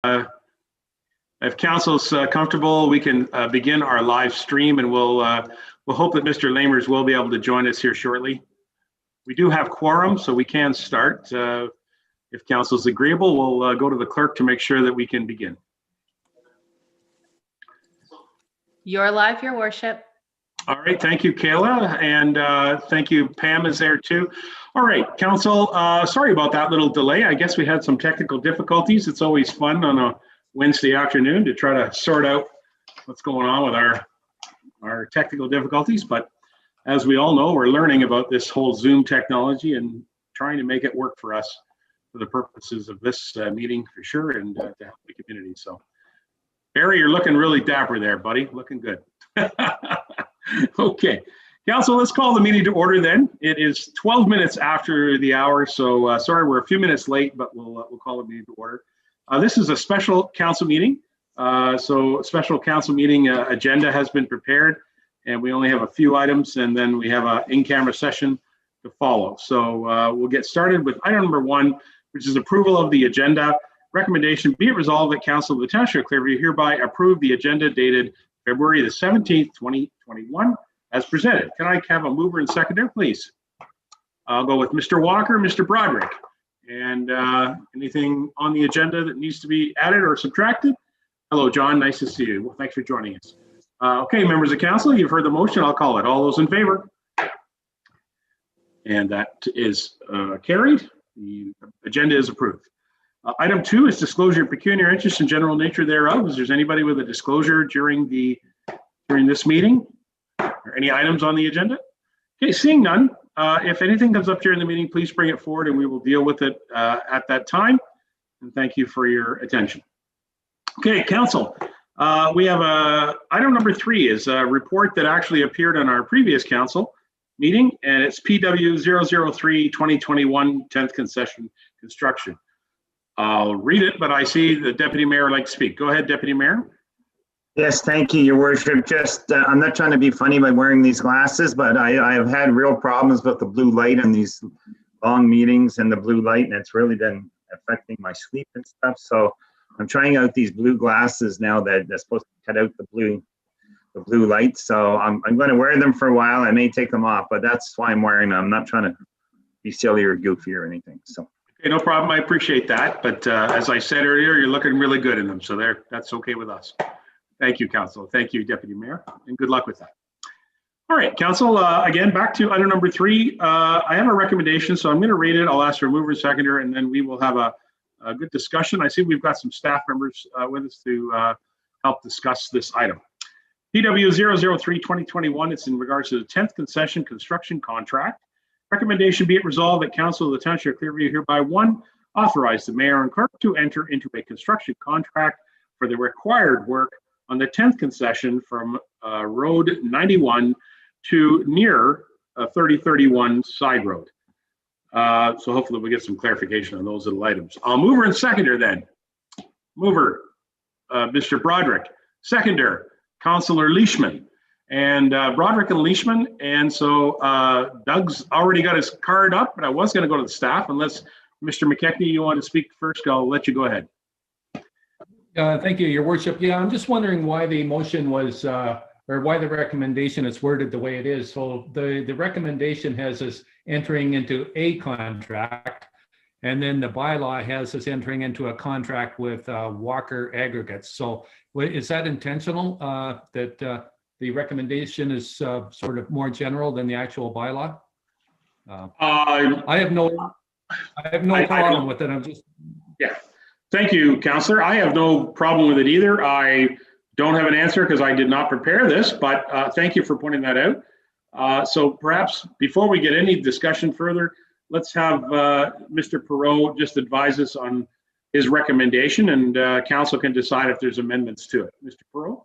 If council's comfortable, we can begin our live stream, and we'll hope that Mr. Lamers will be able to join us here shortly. We do have quorum, so we can start. If council's agreeable, we'll go to the clerk to make sure that we can begin. You're live, Your Worship. All right, thank you, Kayla, and thank you, Pam is there too. All right, council, sorry about that little delay. I guess we had some technical difficulties. It's always fun on a Wednesday afternoon to try to sort out what's going on with our technical difficulties, but as we all know, we're learning about this whole Zoom technology and trying to make it work for us for the purposes of this meeting for sure, and to help the community. So Barry, you're looking really dapper there, buddy. Looking good. Okay, council, let's call the meeting to order then. It is 12 minutes after the hour, so sorry we're a few minutes late, but we'll call the meeting to order. This is a special council meeting. So a special council meeting agenda has been prepared, and we only have a few items, and then we have an in-camera session to follow. So we'll get started with item number 1, which is approval of the agenda. Recommendation, be it resolved that Council of the Township of Clearview hereby approve the agenda dated February the 17th, 2021, as presented. Can I have a mover and seconder, please? I'll go with Mr. Walker, Mr. Broderick. And anything on the agenda that needs to be added or subtracted? Hello, John. Nice to see you. Well, thanks for joining us. Okay, members of council, you've heard the motion. I'll call it. All those in favor? And that is carried. The agenda is approved. Item 2 is disclosure of pecuniary interest and general nature thereof. Is there anybody with a disclosure during this meeting? Or any items on the agenda? Okay, seeing none. If anything comes up during the meeting, please bring it forward and we will deal with it at that time. And thank you for your attention. Okay, council, we have item number 3 is a report that actually appeared on our previous council meeting, and it's PW 003 2021 10th concession construction. I'll read it, but I see the deputy mayor would like to speak. Go ahead, deputy mayor. Yes, thank you, Your Worship. Just, I'm not trying to be funny by wearing these glasses, but I have had real problems with the blue light in these long meetings and the blue light, and it's really been affecting my sleep and stuff. So I'm trying out these blue glasses now that they're supposed to cut out the blue light. So I'm going to wear them for a while. I may take them off, but that's why I'm wearing them. I'm not trying to be silly or goofy or anything. So. Okay, no problem. I appreciate that. But as I said earlier, you're looking really good in them. So that's okay with us. Thank you, council. Thank you, deputy mayor, and good luck with that. All right, council, again, back to item number 3. I have a recommendation, so I'm going to read it. I'll ask for a mover and seconder, and then we will have a good discussion. I see we've got some staff members with us to help discuss this item. PW 003 2021, it's in regards to the 10th concession construction contract. Recommendation, be it resolved that Council of the Township of Clearview hereby 1, authorize the mayor and clerk to enter into a construction contract for the required work on the 10th concession from Road 91 to near 3031 side road. So hopefully we'll get some clarification on those little items. I'll mover and seconder then. Mover, Mr. Broderick. Seconder, Councillor Leishman. And Broderick and Leishman. And so Doug's already got his card up, but I was going to go to the staff. Unless Mr. McKechnie, you want to speak first, I'll let you go ahead. Thank you, Your Worship. Yeah, I'm just wondering why the motion was, or why the recommendation is worded the way it is. So the recommendation has us entering into a contract, and then the bylaw has us entering into a contract with Walker Aggregates. So is that intentional, that the recommendation is sort of more general than the actual bylaw? I have no problem with it. I'm just. Yeah. Thank you, Councillor. I have no problem with it either. I don't have an answer because I did not prepare this, but thank you for pointing that out. So perhaps before we get any discussion further, let's have Mr. Perot just advise us on his recommendation, and council can decide if there's amendments to it. Mr. Perot?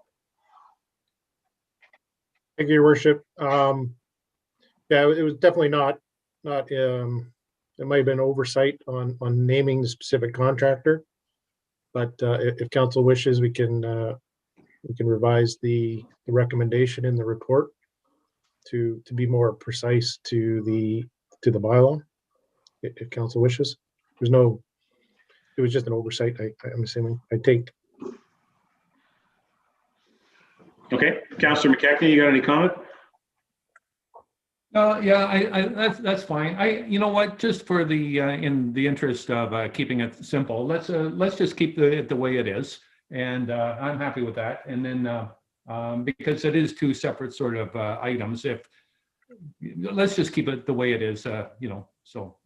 Thank you, Your Worship. Yeah, it was definitely not. It might have been oversight on naming the specific contractor, but if council wishes, we can revise the recommendation in the report to be more precise to the bylaw, if council wishes. There's no it was just an oversight. I'm assuming. I take. Okay, Councillor McKechnie, you got any comment? Yeah, that's fine. You know what, just for the, in the interest of keeping it simple, let's just keep it the way it is. And I'm happy with that. And then, because it is two separate sort of items, let's just keep it the way it is, so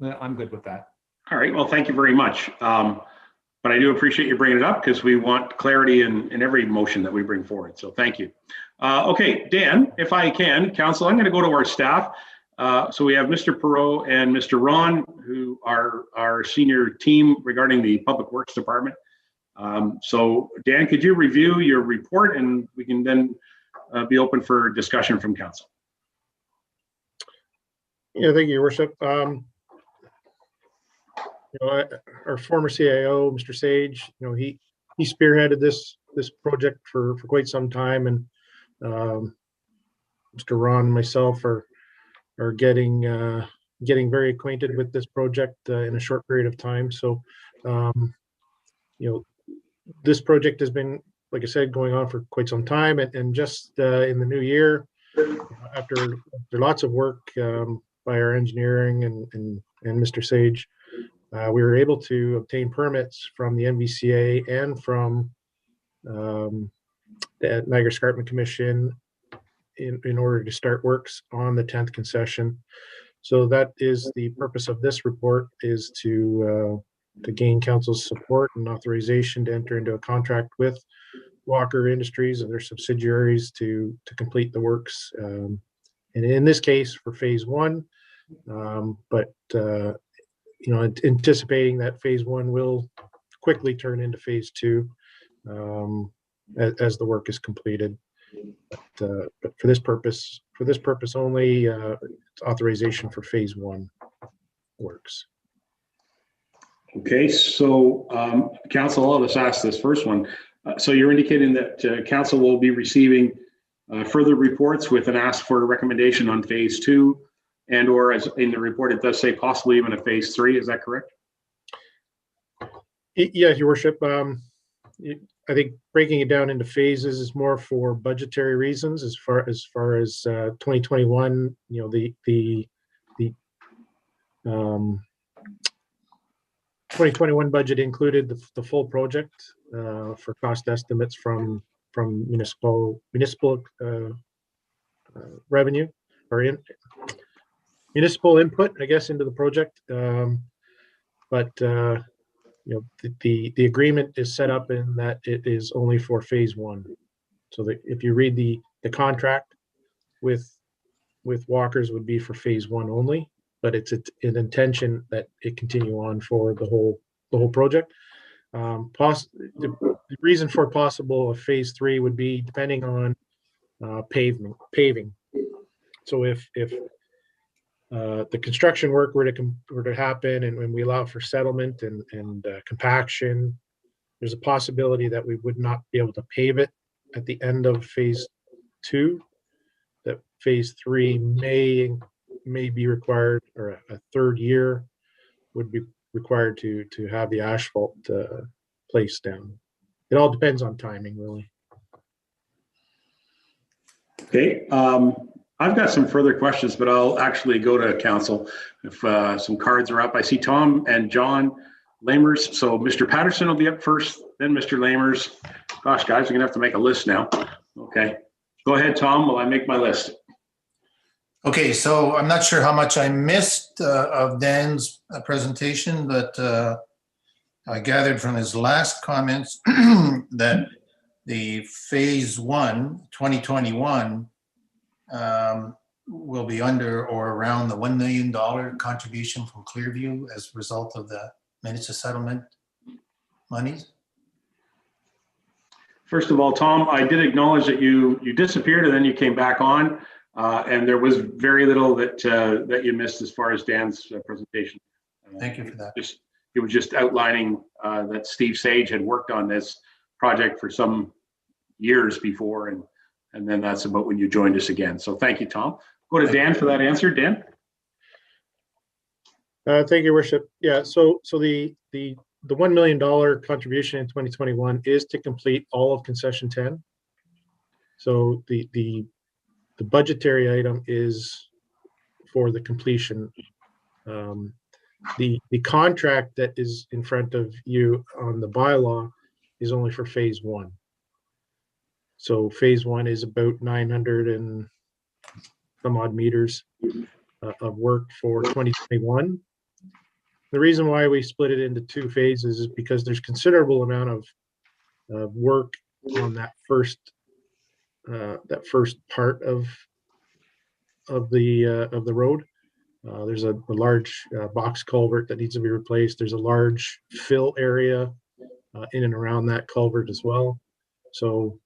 I'm good with that. All right, well, thank you very much. But I do appreciate you bringing it up because we want clarity in every motion that we bring forward. So thank you. Okay, Dan, if I can, Council, I'm going to go to our staff. So we have Mr. Perot and Mr. Ron, who are our senior team regarding the Public Works Department. So Dan, could you review your report and we can then be open for discussion from Council. Yeah, thank you, Your Worship. Our former CIO, Mr. Sage, he spearheaded this project for quite some time, and Mr. Ron and myself are getting very acquainted with this project in a short period of time. So, this project has been, like I said, going on for quite some time, and just in the new year, after lots of work by our engineering and Mr. Sage. We were able to obtain permits from the NVCA and from the Niagara Escarpment Commission in order to start works on the 10th concession. So that is the purpose of this report, is to gain council's support and authorization to enter into a contract with Walker Industries and their subsidiaries to complete the works. And in this case for phase one, but anticipating that phase one will quickly turn into phase two as the work is completed. But for this purpose only, it's authorization for phase one works. Okay, so Council, I'll just ask this first one. So you're indicating that Council will be receiving further reports with an ask for a recommendation on phase two, and or as in the report, it does say possibly even a phase three. Is that correct? Yes, Your Worship. I think breaking it down into phases is more for budgetary reasons. As far as 2021, the 2021 budget included the full project for cost estimates from municipal revenue or municipal input, I guess, into the project. But the agreement is set up in that it is only for phase one. So that if you read the contract with Walkers would be for phase one only, but it's an intention that it continue on for the whole project. The reason for possible of phase three would be depending on paving. So if the construction work were to happen and when we allow for settlement and compaction, there's a possibility that we would not be able to pave it at the end of phase two. That phase three may be required, or a third year would be required to have the asphalt placed down. It all depends on timing, really. Okay. I've got some further questions, but I'll actually go to Council if some cards are up. I see Tom and John Lamers. So Mr. Patterson will be up first, then Mr. Lamers. Gosh, guys, we're gonna have to make a list now. Okay, go ahead, Tom, while I make my list. Okay, so I'm not sure how much I missed of Dan's presentation, but I gathered from his last comments that the phase one, 2021, will be under or around the $1 million contribution from Clearview as a result of the minutes of settlement monies. First of all, Tom, I did acknowledge that you disappeared and then you came back on, and there was very little that you missed as far as Dan's presentation. Thank you for that. It was just outlining that Steve Sage had worked on this project for some years before, and then that's about when you joined us again. So thank you, Tom. Go to Dan for that answer. Dan. Thank you, Your Worship. Yeah, so the the $1 million contribution in 2021 is to complete all of concession 10. So the budgetary item is for the completion. The contract that is in front of you on the bylaw is only for phase 1. So phase 1 is about 900 and some odd meters of work for 2021. The reason why we split it into 2 phases is because there's considerable amount of work on that first part of the road. There's a large box culvert that needs to be replaced. There's a large fill area in and around that culvert as well. So,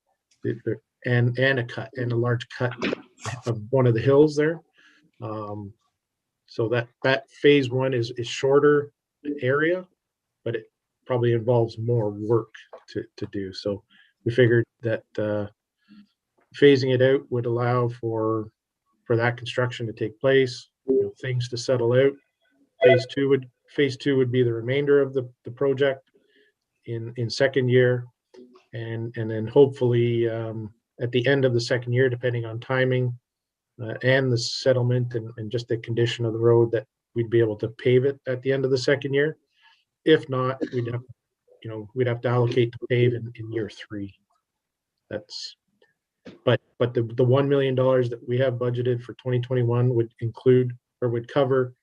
and a large cut of one of the hills there. So that phase 1 is shorter area, but it probably involves more work to do. So we figured that phasing it out would allow for that construction to take place, things to settle out. Phase two would be the remainder of the project in second year, and then hopefully at the end of the second year, depending on timing and the settlement and just the condition of the road, that we'd be able to pave it at the end of the second year. If not, we'd have to allocate to pave in year 3. But the $1 million that we have budgeted for 2021 would include or would cover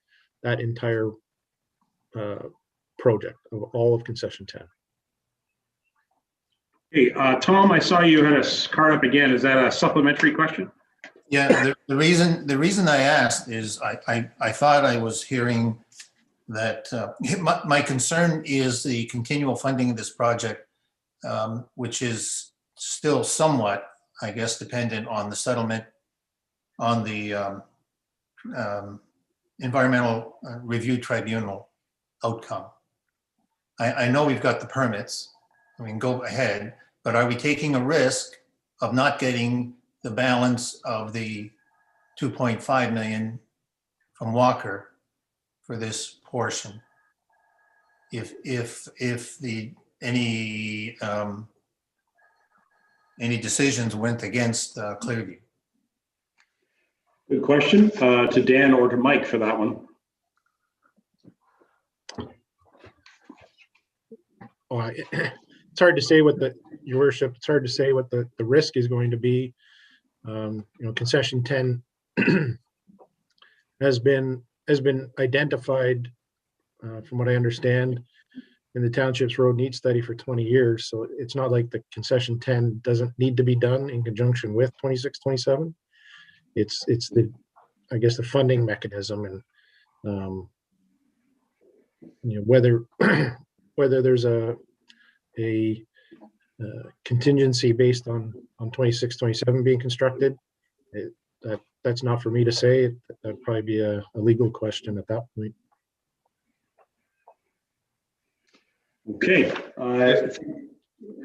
that entire project of all of concession 10. Hey, Tom, I saw you had a card up again. Is that a supplementary question? Yeah, the reason I asked is I thought I was hearing that my concern is the continual funding of this project, which is still somewhat, I guess, dependent on the settlement on the Environmental Review Tribunal outcome. I know we've got the permits, I mean, go ahead, but are we taking a risk of not getting the balance of the 2.5 million from Walker for this portion? If any decisions went against Clearview? Good question. To Dan or to Mike for that one. Oh, it's hard to say Your Worship, it's hard to say what the risk is going to be. Concession 10 has been identified, from what I understand, in the township's road needs study for 20 years. So it's not like the concession 10 doesn't need to be done in conjunction with 26, 27. It's the, I guess, the funding mechanism, and whether there's a contingency based on 26, 27 being constructed, that's not for me to say. That'd probably be a legal question at that point. Okay. I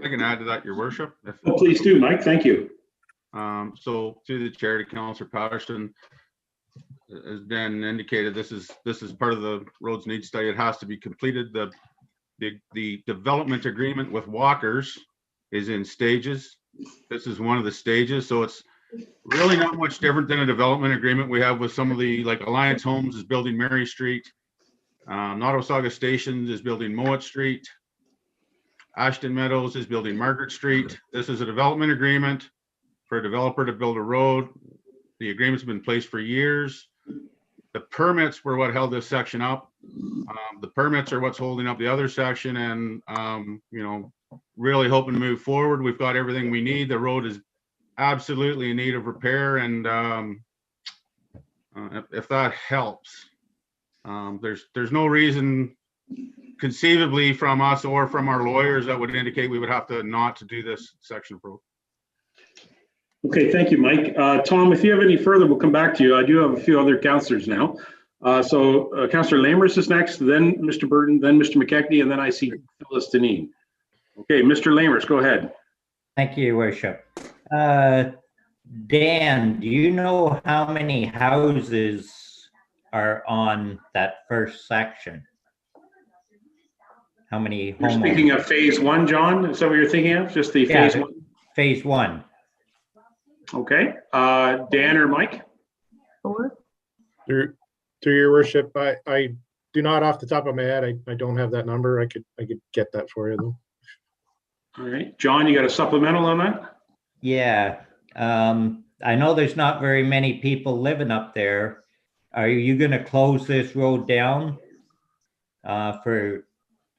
can add to that, Your Worship. Please do, Mike. Thank you. So through the chair to Councillor Patterson, as Dan indicated, this is part of the roads needs study. It has to be completed. The development agreement with Walkers is in stages. This is one of the stages, so it's really not much different than a development agreement we have with some of the, like Alliance Homes is building Mary Street. Nottawasaga Station is building Mowat Street. Ashton Meadows is building Margaret Street. This is a development agreement for a developer to build a road. The agreement's been in place for years. The permits were what held this section up. The permits are what's holding up the other section, and really hoping to move forward. We've got everything we need. The road is absolutely in need of repair, and if that helps. There's no reason conceivably from us or from our lawyers that would indicate we would have to not to do this section of road. Okay, thank you, Mike. Tom, if you have any further, we'll come back to you. I do have a few other councillors now. So Councillor Lamers is next, then Mr. Burton, then Mr. McKechnie, and then I see Phyllis Deneen. Okay, Mr. Lamers, go ahead. Thank you, Your Worship. Dan, do you know how many houses are on that first section? how many You're speaking homeowners. of phase one, John? Is that what you're thinking of? Just the Yeah, phase one? Phase one. Okay. Dan or Mike? Through your worship, I do not off the top of my head. I don't have that number. I could get that for you though. All right. John, you got a supplemental on that? Yeah. I know there's not very many people living up there. Are you going to close this road down for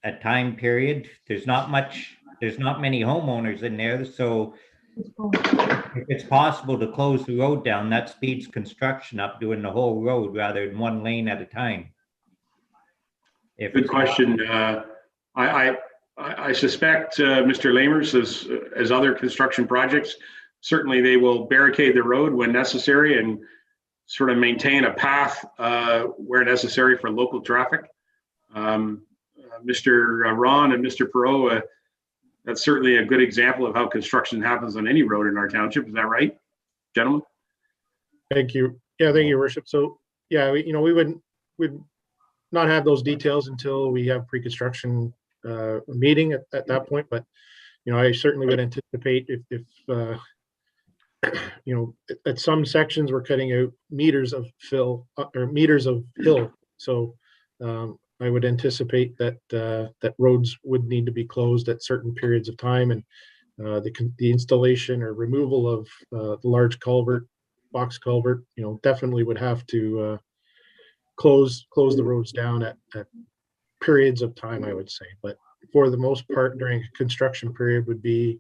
a time period? There's not many homeowners in there, so if it's possible to close the road down, that speeds construction up doing the whole road rather than one lane at a time. Good question. I suspect Mr. Lamers, as other construction projects, certainly they will barricade the road when necessary and sort of maintain a path where necessary for local traffic. Mr. Ron and Mr. Perot, that's certainly a good example of how construction happens on any road in our township. Is that right, gentlemen? Thank you. Yeah, thank you, Your Worship. So yeah, we'd not have those details until we have pre-construction meeting at that point. But I certainly would anticipate if at some sections we're cutting out meters of fill or meters of hill. So I would anticipate that that roads would need to be closed at certain periods of time, and the installation or removal of the large culvert, box culvert, definitely would have to close the roads down at periods of time, I would say. But for the most part, during a construction period, would be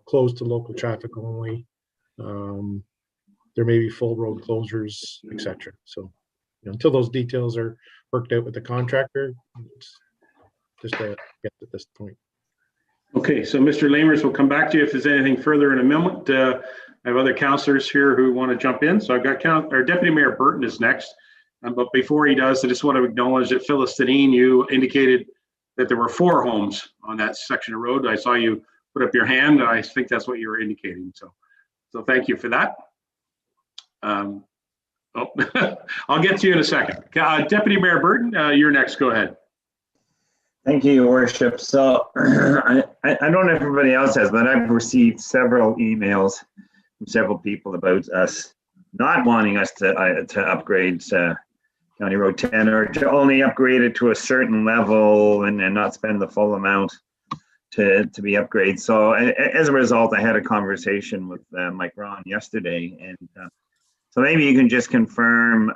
closed to local traffic only. There may be full road closures, etc. So until those details are worked out with the contractor, it's just a guess at this point. Okay, so Mr. Lamers, will come back to you if there's anything further in a moment. I have other councillors here who want to jump in. So I've got our Deputy Mayor Burton is next. But before he does, I just want to acknowledge that Phyllis Deneen, you indicated that there were 4 homes on that section of road. I saw you put up your hand. I think that's what you were indicating. So thank you for that. I'll get to you in a second. Deputy Mayor Burton, you're next. Go ahead. Thank you, Your Worship. So I don't know if everybody else has, but I've received several emails from several people about us not wanting us to upgrade County Road 10, or to only upgrade it to a certain level and not spend the full amount to be upgraded. So as a result, I had a conversation with Mike Ron yesterday, and so maybe you can just confirm,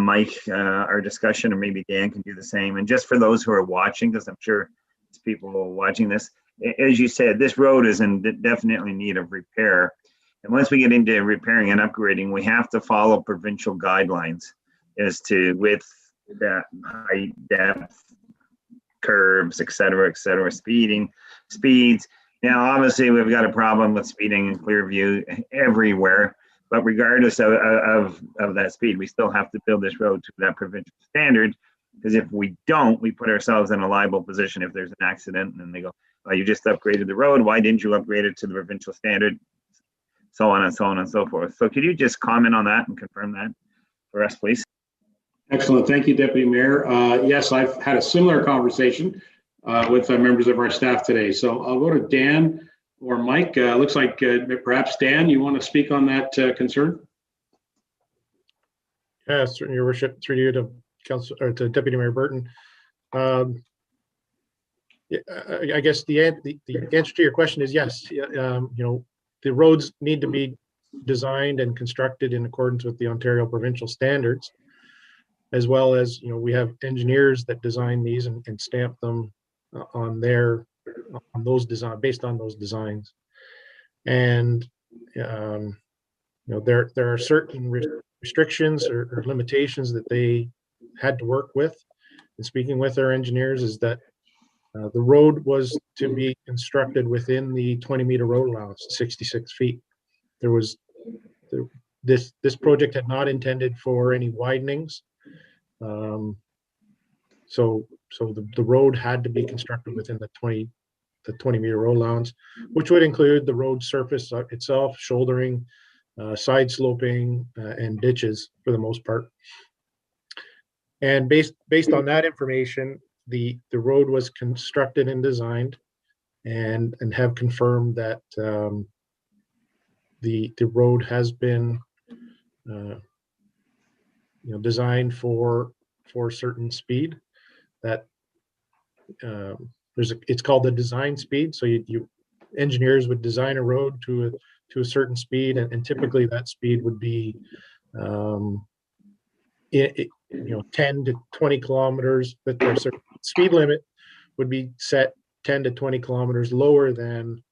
Mike, our discussion, or maybe Dan can do the same. And just for those who are watching, because I'm sure there's people watching this, as you said, this road is in definitely need of repair. And once we get into repairing and upgrading, we have to follow provincial guidelines as to width, height, depth, curves, et cetera, speeds. Now, obviously, we've got a problem with speeding in Clearview everywhere. But regardless of that speed, we still have to build this road to that provincial standard, because if we don't, we put ourselves in a liable position if there's an accident and they go, well, you just upgraded the road. Why didn't you upgrade it to the provincial standard? So on and so on and so forth. So could you just comment on that and confirm that for us, please? Excellent. Thank you, Deputy Mayor. Yes, I've had a similar conversation with members of our staff today. So I'll go to Dan or Mike. Looks like perhaps Dan, you want to speak on that concern? Yeah, certainly, Your Worship, through you to Council or to Deputy Mayor Burton. Yeah, I guess the answer to your question is yes. The roads need to be designed and constructed in accordance with the Ontario provincial standards, as well as we have engineers that design these and stamp them on those design based on those designs. And there are certain restrictions or limitations that they had to work with. And speaking with our engineers, is that the road was to be constructed within the 20-meter road allowance, 66 feet. This project had not intended for any widenings. So the road had to be constructed within the 20-meter road allowance, which would include the road surface itself, shouldering, side sloping, and ditches for the most part. And based on that information, the road was constructed and designed, and have confirmed that the road has been designed for certain speed. That it's called the design speed. So you engineers would design a road to a certain speed, and typically that speed would be 10 to 20 kilometers, but their speed limit would be set 10 to 20 kilometers lower than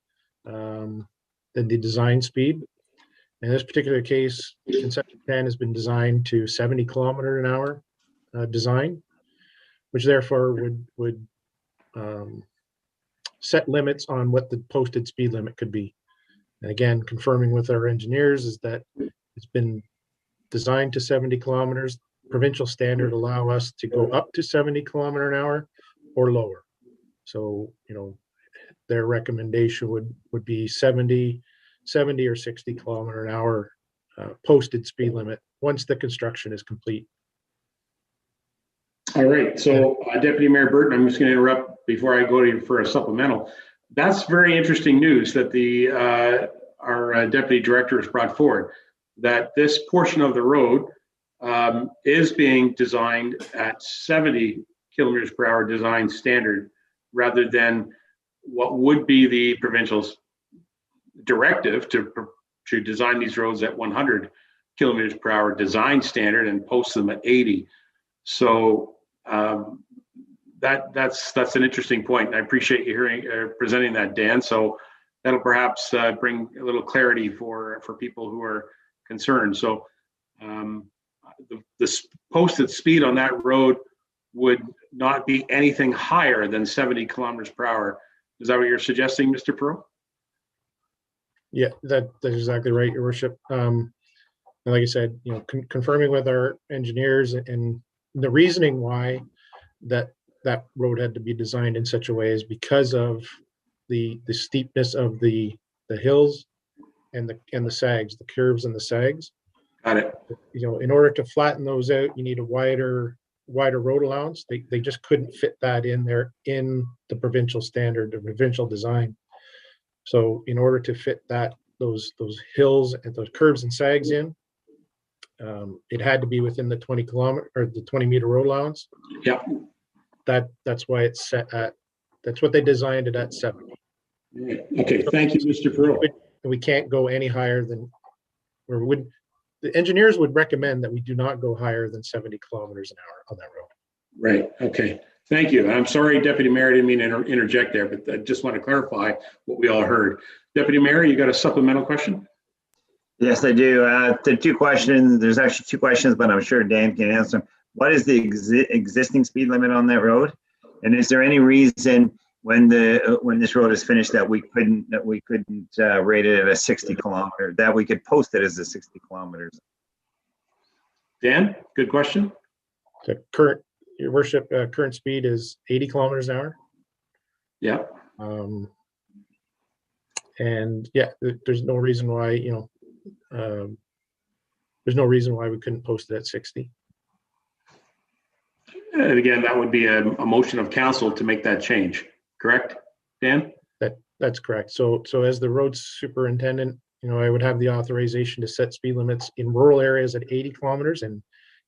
the design speed. In this particular case, Conception 10 has been designed to 70 kilometer an hour design, which therefore would set limits on what the posted speed limit could be. And again, confirming with our engineers is that it's been designed to 70 kilometers. Provincial standard allow us to go up to 70 kilometer an hour or lower. So, their recommendation would be 70 or 60 kilometer an hour posted speed limit once the construction is complete. All right, so Deputy Mayor Burton, I'm just going to interrupt before I go to you for a supplemental. That's very interesting news that our Deputy Director has brought forward, that this portion of the road is being designed at 70 kilometers per hour design standard, rather than what would be the provincial's directive to design these roads at 100 kilometers per hour design standard and post them at 80. So that's an interesting point. I appreciate you presenting that, Dan. So that'll perhaps bring a little clarity for people who are concerned. So the posted speed on that road would not be anything higher than 70 kilometers per hour. Is that what you're suggesting, Mr. Perot? Yeah, that's exactly right, Your Worship. And like I said, confirming with our engineers, and the reasoning why that road had to be designed in such a way is because of the steepness of the hills and the sags, the curves and the sags. Got it. In order to flatten those out, you need a wider road allowance. They just couldn't fit that in there in the provincial standard, the provincial design. So in order to fit those hills and those curves and sags in, it had to be within the 20 kilometer or the 20 meter road allowance. Yeah. That's why it's set at. That's what they designed it at 70. Okay. Thank you, Mr. Perot. We can't go any higher than, the engineers would recommend that we do not go higher than 70 kilometers an hour on that road. Right. Okay. Thank you. I'm sorry, Deputy Mayor, I didn't mean to interject there, but I just want to clarify what we all heard. Deputy Mayor, you got a supplemental question? Yes, I do. The two questions, there's actually two questions, but I'm sure Dan can answer them. What is the existing speed limit on that road? And is there any reason when this road is finished that we couldn't rate it at a 60 kilometer, that we could post it as a 60 kilometers? Dan, good question. The Your Worship, current speed is 80 kilometers an hour. Yeah. And yeah, there's no reason why, there's no reason why we couldn't post it at 60. And again, that would be a motion of council to make that change, correct, Dan? That's correct. So as the road superintendent, I would have the authorization to set speed limits in rural areas at 80 kilometers and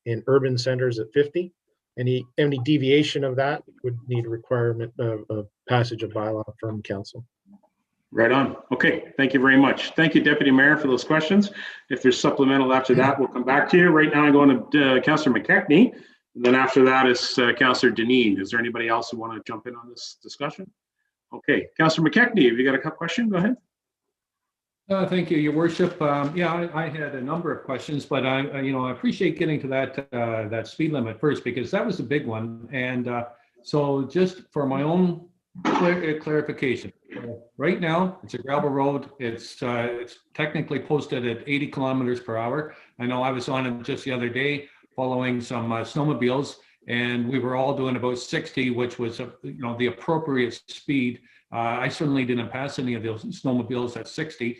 in urban centers at 50. Any deviation of that would need a requirement of passage of bylaw from council. Right on. Okay, thank you very much. Thank you, Deputy Mayor, for those questions. If there's supplemental after that, we'll come back to you. Right now, I'm going to Councillor McKechnie. And then after that is Councillor Deneen. Is there anybody else who want to jump in on this discussion? Okay, Councillor McKechnie, have you got a question? Go ahead. Thank you, Your Worship. Yeah, I had a number of questions, but I appreciate getting to that speed limit first, because that was a big one. And so just for my own clarification, right now it's a gravel road. It's technically posted at 80 kilometers per hour. I know I was on it just the other day following some snowmobiles, and we were all doing about 60, which was the appropriate speed. I certainly didn't pass any of those snowmobiles at 60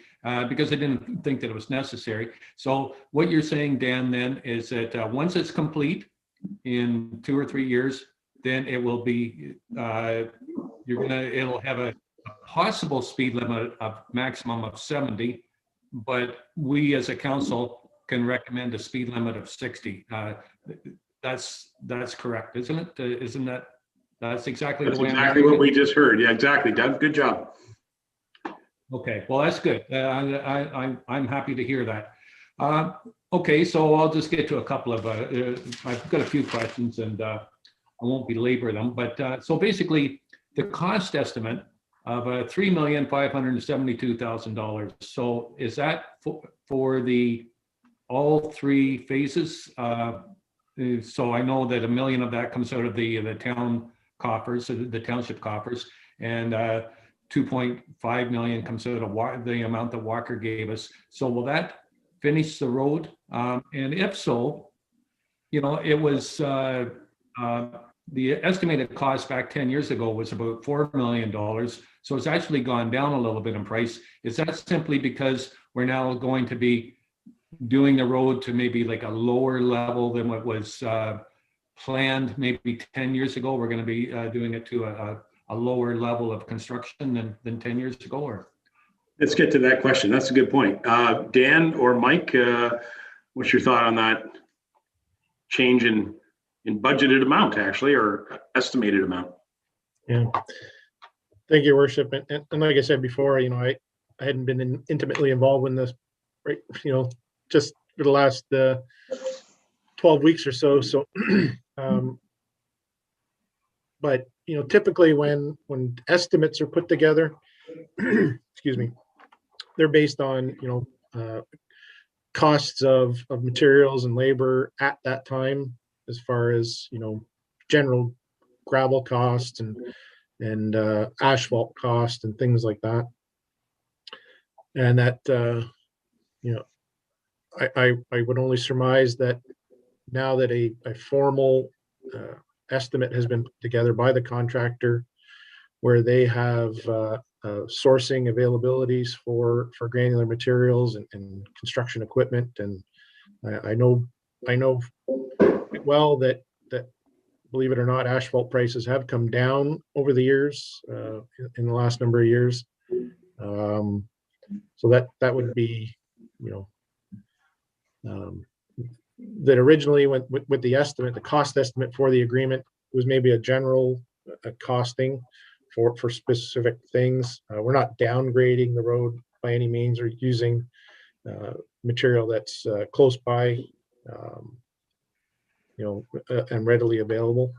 because I didn't think that it was necessary. So what you're saying, Dan, then is that once it's complete in 2 or 3 years, then it will be, it'll have a possible speed limit of maximum of 70, but we as a council can recommend a speed limit of 60. That's correct, isn't it? Isn't that, that's exactly That's the way exactly I'm what reading we just heard. Yeah, exactly, Doug. Good job. it? Okay, well, that's good. I'm happy to hear that. Okay, so I'll just get to a couple of, I've got a few questions and I won't belabor them, but so basically the cost estimate of $3,572,000. So is that for the all three phases? So I know that $1 million of that comes out of the town coffers, the township coffers, and 2.5 million comes out of the amount that Walker gave us. So will that finish the road? And if so, you know, it was the estimated cost back 10 years ago was about $4 million. So it's actually gone down a little bit in price. Is that simply because we're now going to be doing the road to maybe like a lower level than what was planned maybe 10 years ago? We're going to be doing it to a lower level of construction than 10 years ago? Or Let's get to that question. That's a good point. Dan or Mike, what's your thought on that change in budgeted amount, actually, or estimated amount? Yeah. Thank you, Worship. And like I said before, you know, I hadn't been intimately involved in this, right, you know, just for the last 12 weeks or so. So, but, you know, typically when estimates are put together, excuse me, they're based on, you know, costs of materials and labor at that time, as far as, you know, general gravel costs and asphalt cost and things like that. And that, you know, I would only surmise that now that a formal estimate has been put together by the contractor, where they have sourcing availabilities for granular materials and construction equipment, and I know well that believe it or not, asphalt prices have come down over the years, in the last number of years. So that would be, you know, that originally went with the estimate, the cost estimate for the agreement was maybe a general costing for specific things. We're not downgrading the road by any means, or using material that's close by, you know, and readily available.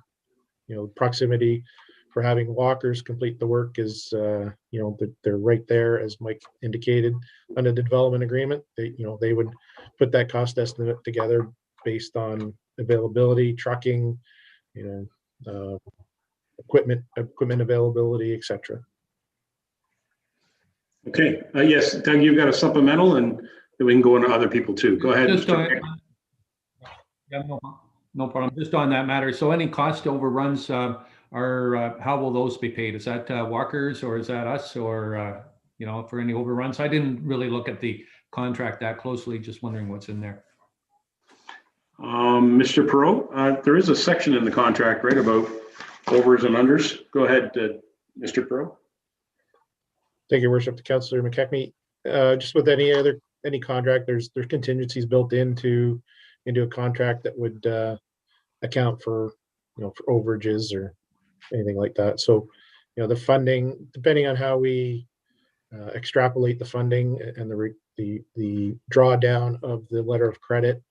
You know, proximity for having walkers complete the work is, you know, they're right there, as Mike indicated, under the development agreement. They, you know, they would put that cost estimate together based on availability, trucking, you know, equipment availability, etc. Okay. Yes, Doug, you've got a supplemental, and then we can go into other people too. Go ahead. Just yeah, no problem. Just on that matter. So any cost overruns are, how will those be paid? Is that Walkers, or is that us, or, you know, for any overruns? I didn't really look at the contract that closely, just wondering what's in there. Mr. Perot, there is a section in the contract, right, about overs and unders. Go ahead, Mr. Perot. Thank you, Worship. Councillor McKechnie. Just with any contract, there's contingencies built into a contract that would account for, you know, for overages or anything like that. So, you know, the funding, depending on how we extrapolate the funding and the drawdown of the letter of credit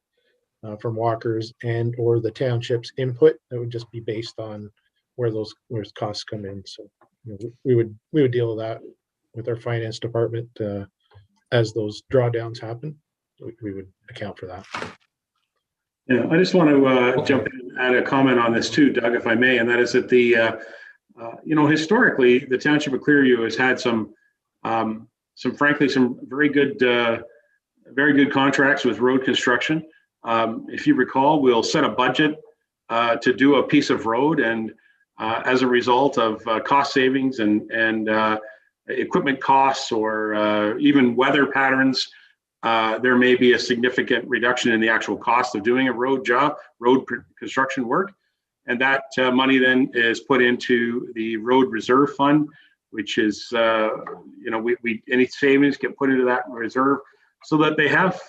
from Walkers and or the township's input, that would just be based on where those costs come in. So, you know, we would deal with that with our finance department as those drawdowns happen. We would account for that. Yeah, I just want to jump in and add a comment on this too, Doug, if I may, and that is that the, you know, historically, the Township of Clearview has had some frankly, some very good contracts with road construction. If you recall, we'll set a budget to do a piece of road, and as a result of cost savings and equipment costs, or even weather patterns, there may be a significant reduction in the actual cost of doing a road construction work. And that money then is put into the road reserve fund, which is, we any savings get put into that reserve so that they have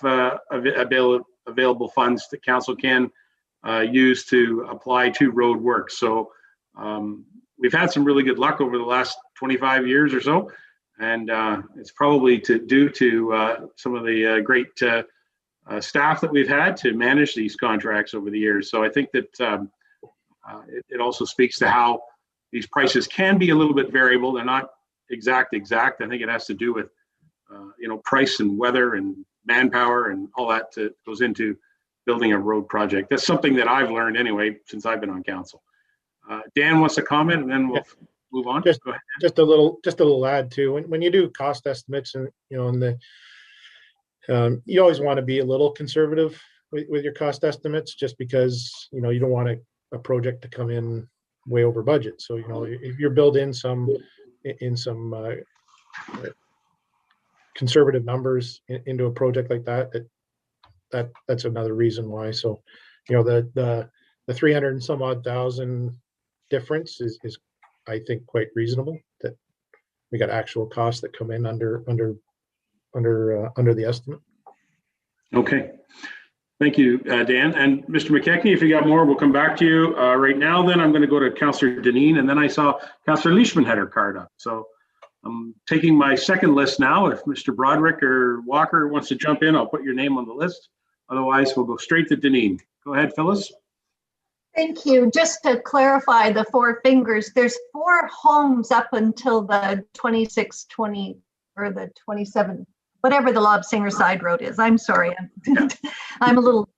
available funds that council can use to apply to road work. So we've had some really good luck over the last 25 years or so. And it's probably due to some of the great staff that we've had to manage these contracts over the years. So I think that it also speaks to how these prices can be a little bit variable. They're not exact. I think it has to do with, price and weather and manpower and all that goes into building a road project. That's something that I've learned anyway, since I've been on council. Dan wants to comment and then we'll move on. Just, Go ahead. just a little add too. When you do cost estimates and, you always want to be a little conservative with your cost estimates, just because, you don't want a project to come in way over budget. So, if you're building some conservative numbers into a project like that's another reason why. So, the 300 and some odd thousand difference is I think quite reasonable, that we got actual costs that come in under the estimate. Okay. Thank you, Dan. And Mr. McKechnie, if you got more, we'll come back to you. Right now, then I'm going to go to Councillor Deneen, and then I saw Councillor Leishman had her card up. So I'm taking my second list now. If Mr. Broderick or Walker wants to jump in, I'll put your name on the list. Otherwise, we'll go straight to Deneen. Go ahead, Phyllis. Thank you. Just to clarify the four fingers, there's 4 homes up until the 26, 20, or the 27, whatever the Lobsinger Side Road is. I'm sorry. I'm a little,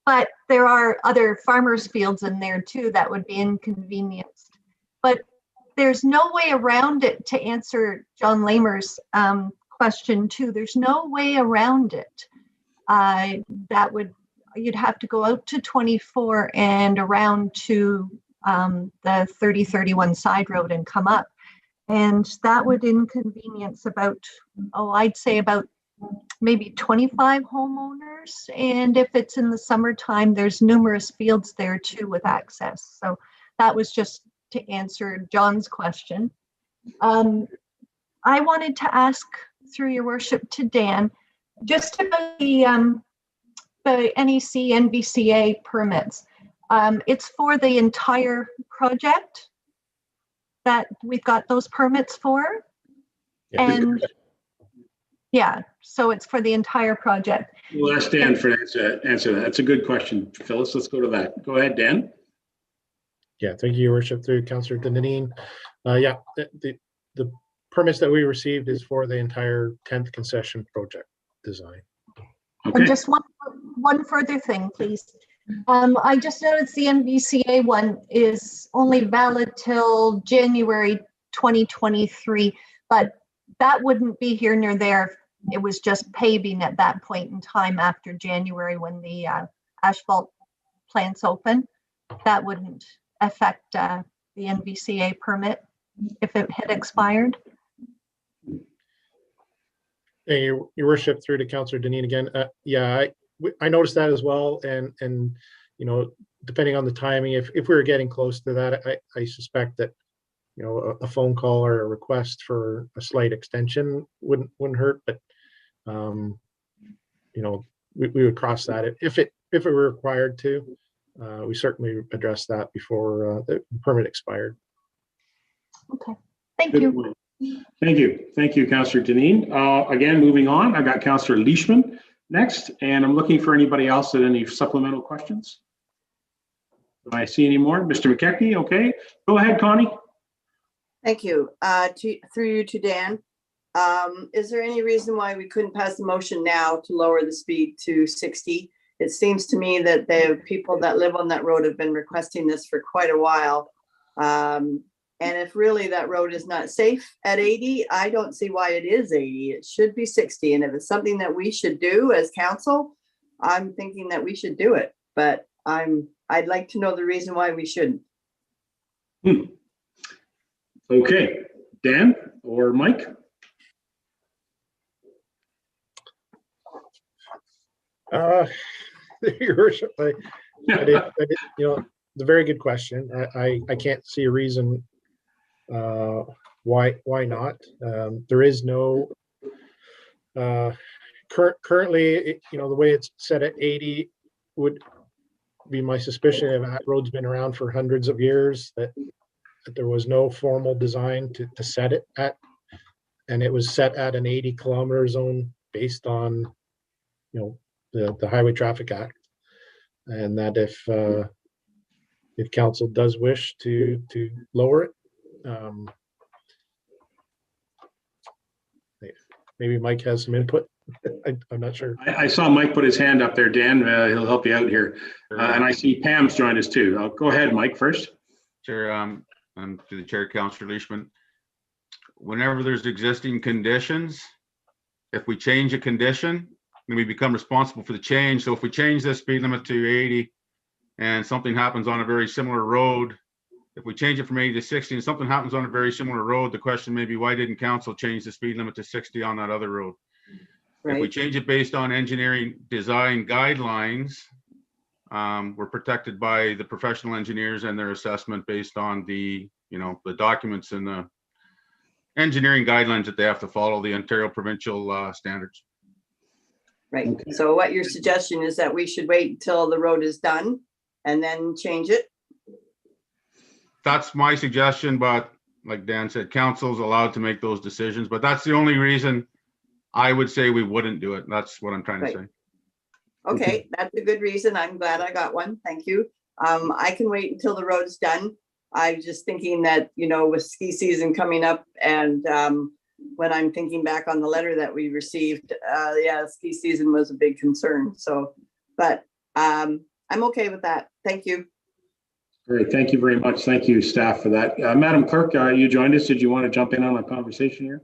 but there are other farmers' fields in there too that would be inconvenienced. But there's no way around it, to answer John Lamer's question too. There's no way around it. You'd have to go out to 24 and around to the 3031 side road and come up. And that would inconvenience about, I'd say about maybe 25 homeowners. And if it's in the summertime, there's numerous fields there too with access. So that was just to answer John's question. I wanted to ask, through your worship, to Dan, just about the NEC NVCA permits. It's for the entire project that we've got those permits for. And yeah, so it's for the entire project. We'll ask Dan for answer that. That's a good question, Phyllis. Let's go to that. Go ahead, Dan. Yeah, thank you, Your Worship, through Councillor Deneen. Yeah, the permits that we received is for the entire 10th concession project design. Okay. And just one further thing, please. I just noticed the NVCA one is only valid till January 2023, but that wouldn't be here nor there. It was just paving at that point in time after January when the asphalt plants open. That wouldn't affect the NVCA permit if it had expired. Hey, Your Worship, through to Councillor Deneen again. Yeah, I noticed that as well, and depending on the timing, if we were getting close to that, I suspect that a phone call or a request for a slight extension wouldn't hurt, but we would cross that if it were required to. We certainly addressed that before the permit expired. Okay, thank you. Thank you, Councillor Deneen. Again, moving on, I got Councillor Leishman next, and I'm looking for anybody else with any supplemental questions. Do I see any more? Mr. McKechnie, okay. Go ahead, Connie. Thank you. Through you to Dan. Is there any reason why we couldn't pass the motion now to lower the speed to 60? It seems to me that the people that live on that road have been requesting this for quite a while. And if really that road is not safe at 80, I don't see why it is 80. It should be 60. And if it's something that we should do as council, I'm thinking that we should do it. But I'd like to know the reason why we shouldn't. Okay, Dan or Mike? Your Worship, I did, a very good question. I can't see a reason why not. There is no currently, the way it's set at 80 would be my suspicion. If that road's been around for hundreds of years, that there was no formal design to set it at, and it was set at an 80-kilometer zone based on, the Highway Traffic Act, and that if council does wish to lower it, maybe Mike has some input. I'm not sure. I saw Mike put his hand up there, Dan. He'll help you out here. And I see Pam's joined us too. Go ahead, Mike, first. Sure. To the chair, Councillor Leishman. Whenever there's existing conditions, if we change a condition, then we become responsible for the change. So if we change the speed limit to 80 and something happens on a very similar road, if we change it from 80 to 60 and something happens on a very similar road, the question may be, why didn't council change the speed limit to 60 on that other road? Right. If we change it based on engineering design guidelines, we're protected by the professional engineers and their assessment based on the documents and the engineering guidelines that they have to follow, the Ontario provincial standards. Right. Okay. So what your suggestion is that we should wait until the road is done and then change it? That's my suggestion, but like Dan said, council's allowed to make those decisions, but that's the only reason I would say we wouldn't do it. That's what I'm trying to say. Okay, that's a good reason. I'm glad I got one. Thank you. I can wait until the road's done. I'm just thinking that, with ski season coming up, and when I'm thinking back on the letter that we received, ski season was a big concern. So, but I'm okay with that. Thank you. Great. Thank you very much. Thank you, staff, for that. Madam Clerk, you joined us. Did you want to jump in on a conversation here?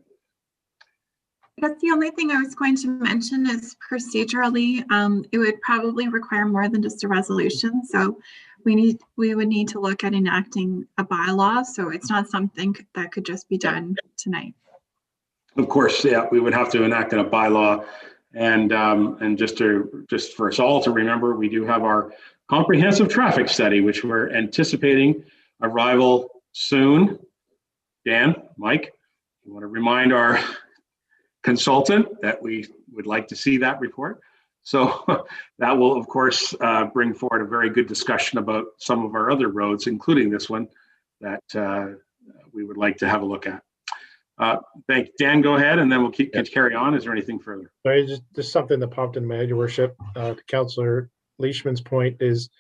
That's the only thing I was going to mention is procedurally, it would probably require more than just a resolution. So we would need to look at enacting a bylaw. So it's not something that could just be done tonight. Of course, yeah, we would have to enact a bylaw, and just for us all to remember, we do have our comprehensive traffic study, which we're anticipating arrival soon. Dan, Mike, you want to remind our consultant that we would like to see that report. So that will, of course, bring forward a very good discussion about some of our other roads, including this one, that we would like to have a look at. Thank Dan, go ahead, and then we'll carry on. Is there anything further? Sorry, just something that popped in my head, Your Worship. Councillor Leishman's point is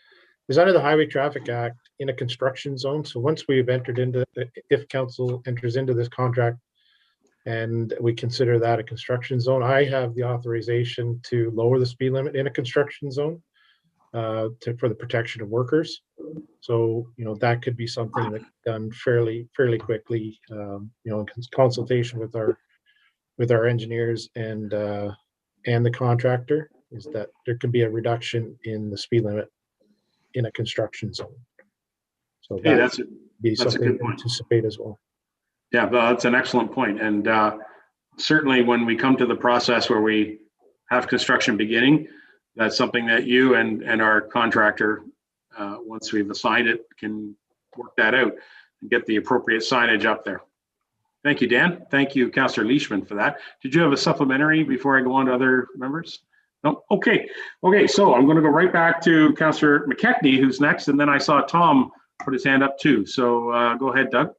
under the Highway Traffic Act in a construction zone. So once we've entered into, if council enters into this contract and we consider that a construction zone, I have the authorization to lower the speed limit in a construction zone for the protection of workers. So, that could be something that's done fairly quickly, in consultation with our engineers and the contractor, is that there can be a reduction in the speed limit in a construction zone. So that's something to anticipate as well. Yeah, that's an excellent point. And certainly when we come to the process where we have construction beginning, that's something that you and our contractor, once we've assigned it, can work that out and get the appropriate signage up there. Thank you, Dan. Thank you, Councillor Leishman, for that. Did you have a supplementary before I go on to other members? No? Okay. So I'm going to go right back to Councillor McKechnie, who's next, and then I saw Tom put his hand up too. So go ahead, Doug.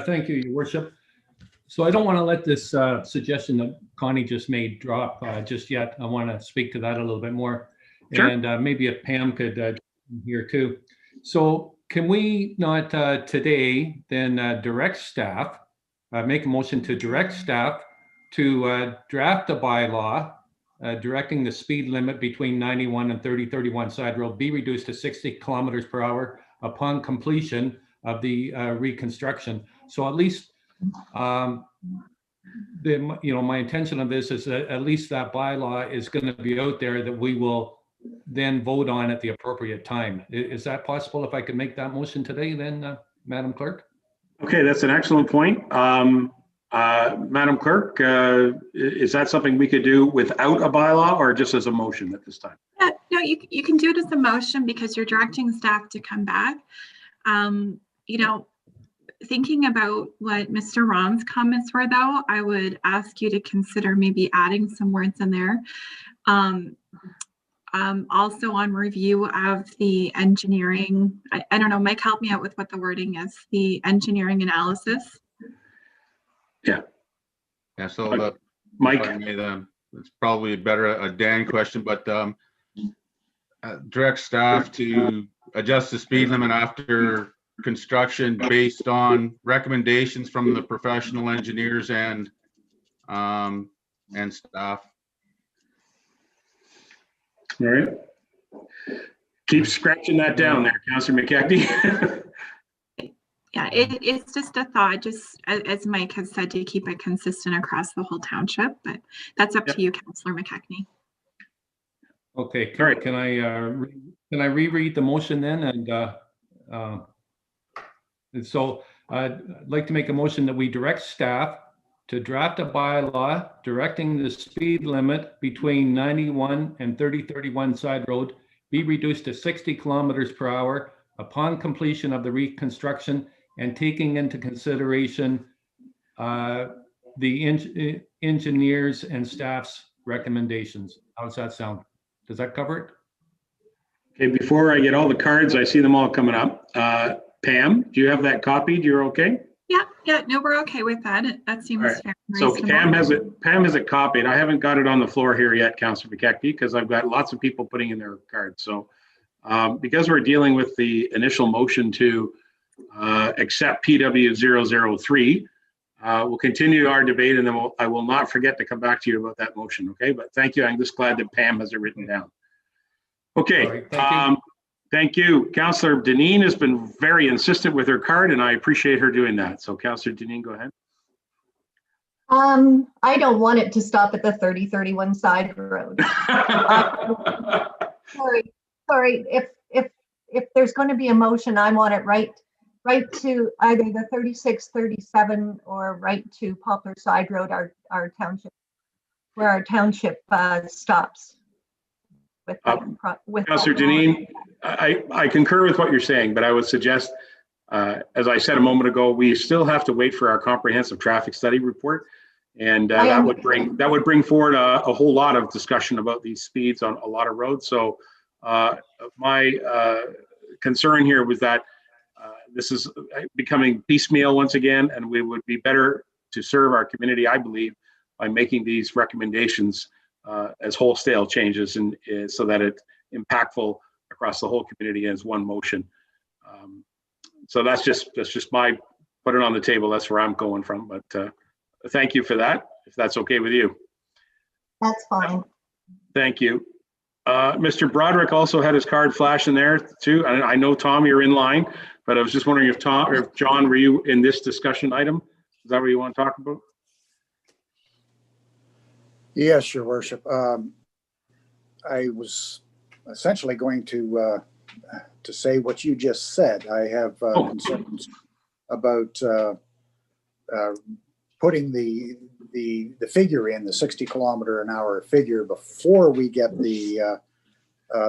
Thank you, Your Worship. So I don't want to let this suggestion that Connie just made drop just yet. I want to speak to that a little bit more. Sure. And maybe if Pam could here too. So can we not today then direct staff, make a motion to direct staff to draft a bylaw directing the speed limit between 91 and 3031 side road be reduced to 60 kilometers per hour upon completion of the reconstruction. So at least my intention of this is that at least that bylaw is going to be out there that we will then vote on at the appropriate time. Is that possible? If I could make that motion today, then Madam Clerk? Okay, that's an excellent point. Madam Clerk, is that something we could do without a bylaw or just as a motion at this time? Yeah, no, you can do it as a motion because you're directing staff to come back. You know, thinking about what Mr. Rom's comments were, though, I would ask you to consider maybe adding some words in there. Also on review of the engineering, I don't know, Mike, help me out with what the wording is, the engineering analysis. Yeah. Yeah, so the, Mike, if I may, it's probably better a Dan question, but direct staff to adjust the speed limit after construction based on recommendations from the professional engineers and staff. all right. Keep scratching that down there, Councillor McKechnie. Yeah, it's just a thought, just as Mike has said, to keep it consistent across the whole township, but that's up to you, Councillor McKechnie. Okay, All right. can I reread the motion then? And so I'd like to make a motion that we direct staff to draft a bylaw directing the speed limit between 91 and 3031 Side Road be reduced to 60 kilometers per hour upon completion of the reconstruction and taking into consideration the engineers and staff's recommendations. How does that sound? Does that cover it? Okay, before I get all the cards, I see them all coming up. Pam, do you have that copied? You're okay? Yeah, no, we're okay with that. That seems Right. fair. So Reasonable. Pam has it copied. I haven't got it on the floor here yet, Councillor McKechnie, because I've got lots of people putting in their cards. So because we're dealing with the initial motion to accept PW 003, we'll continue our debate, and then I will not forget to come back to you about that motion, okay? But thank you. I'm just glad that Pam has it written down. Okay. All right, thank you. Thank you. Councillor Deneen has been very insistent with her card, and I appreciate her doing that. So Councillor Deneen, go ahead. I don't want it to stop at the 3031 Side Road. Sorry. If there's going to be a motion, I want it right to either the 3637 or right to Poplar Side Road, our township, where our township stops. With Councillor Deneen, I concur with what you're saying, but I would suggest, as I said a moment ago, we still have to wait for our comprehensive traffic study report, and that would bring forward a whole lot of discussion about these speeds on a lot of roads. So my concern here was that this is becoming piecemeal once again, and we would be better to serve our community, I believe, by making these recommendations as wholesale changes, and so that it's impactful across the whole community as one motion. So that's just my put it on the table. That's where I'm going from. But thank you for that, if that's okay with you. That's fine. Thank you. Mr. Broderick also had his card flashing there too. I know, Tom, you're in line, but I was just wondering if Tom or if John, were you in this discussion item? Is that what you want to talk about? Yes, Your Worship. I was essentially going to say what you just said. I have concerns about putting the figure in, the 60 kilometer an hour figure, before we get the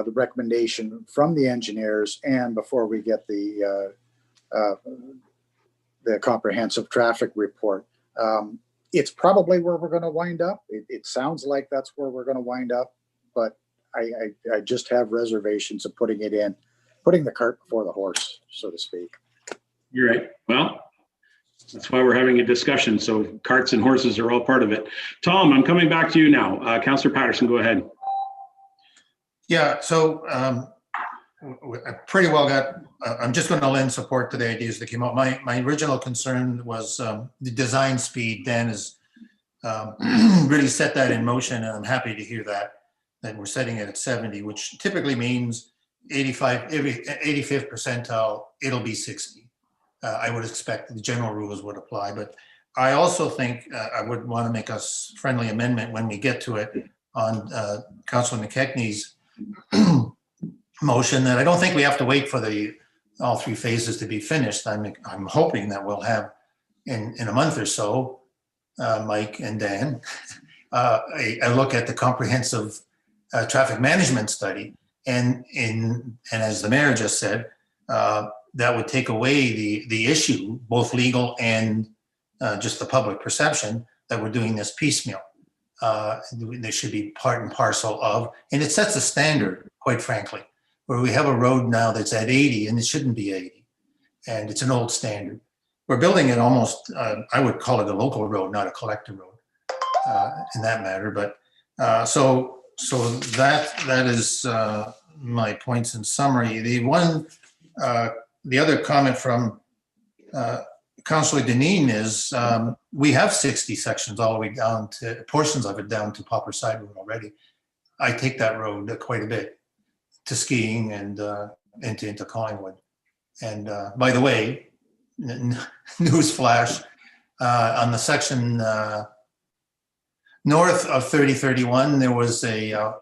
recommendation from the engineers and before we get the comprehensive traffic report. It's probably where we're going to wind up. It sounds like that's where we're going to wind up, but I just have reservations of putting the cart before the horse, so to speak. You're right. Well, that's why we're having a discussion. So carts and horses are all part of it. Tom, I'm coming back to you now. Councillor Patterson, go ahead. Yeah, so I pretty well got, I'm just going to lend support to the ideas that came out. My original concern was the design speed. Dan has really set that in motion, and I'm happy to hear that we're setting it at 70, which typically means 85th percentile, it'll be 60. I would expect the general rules would apply, but I also think I would want to make a friendly amendment when we get to it on Councilor McKechnie's motion, that I don't think we have to wait for all three phases to be finished. I'm hoping that we'll have in a month or so Mike and Dan, a look at the comprehensive traffic management study. And as the mayor just said, that would take away the issue, both legal and just the public perception that we're doing this piecemeal. They should be part and parcel of, and it sets a standard, quite frankly, where we have a road now that's at 80 and it shouldn't be 80. And it's an old standard. We're building it almost, I would call it a local road, not a collector road in that matter. But so that is my points in summary. The other comment from Councillor Deneen is we have 60 sections all the way down to portions of it down to Popper Side Road already. I take that road quite a bit to skiing and into Collingwood. And by the way, news flash, on the section north of 3031, there was a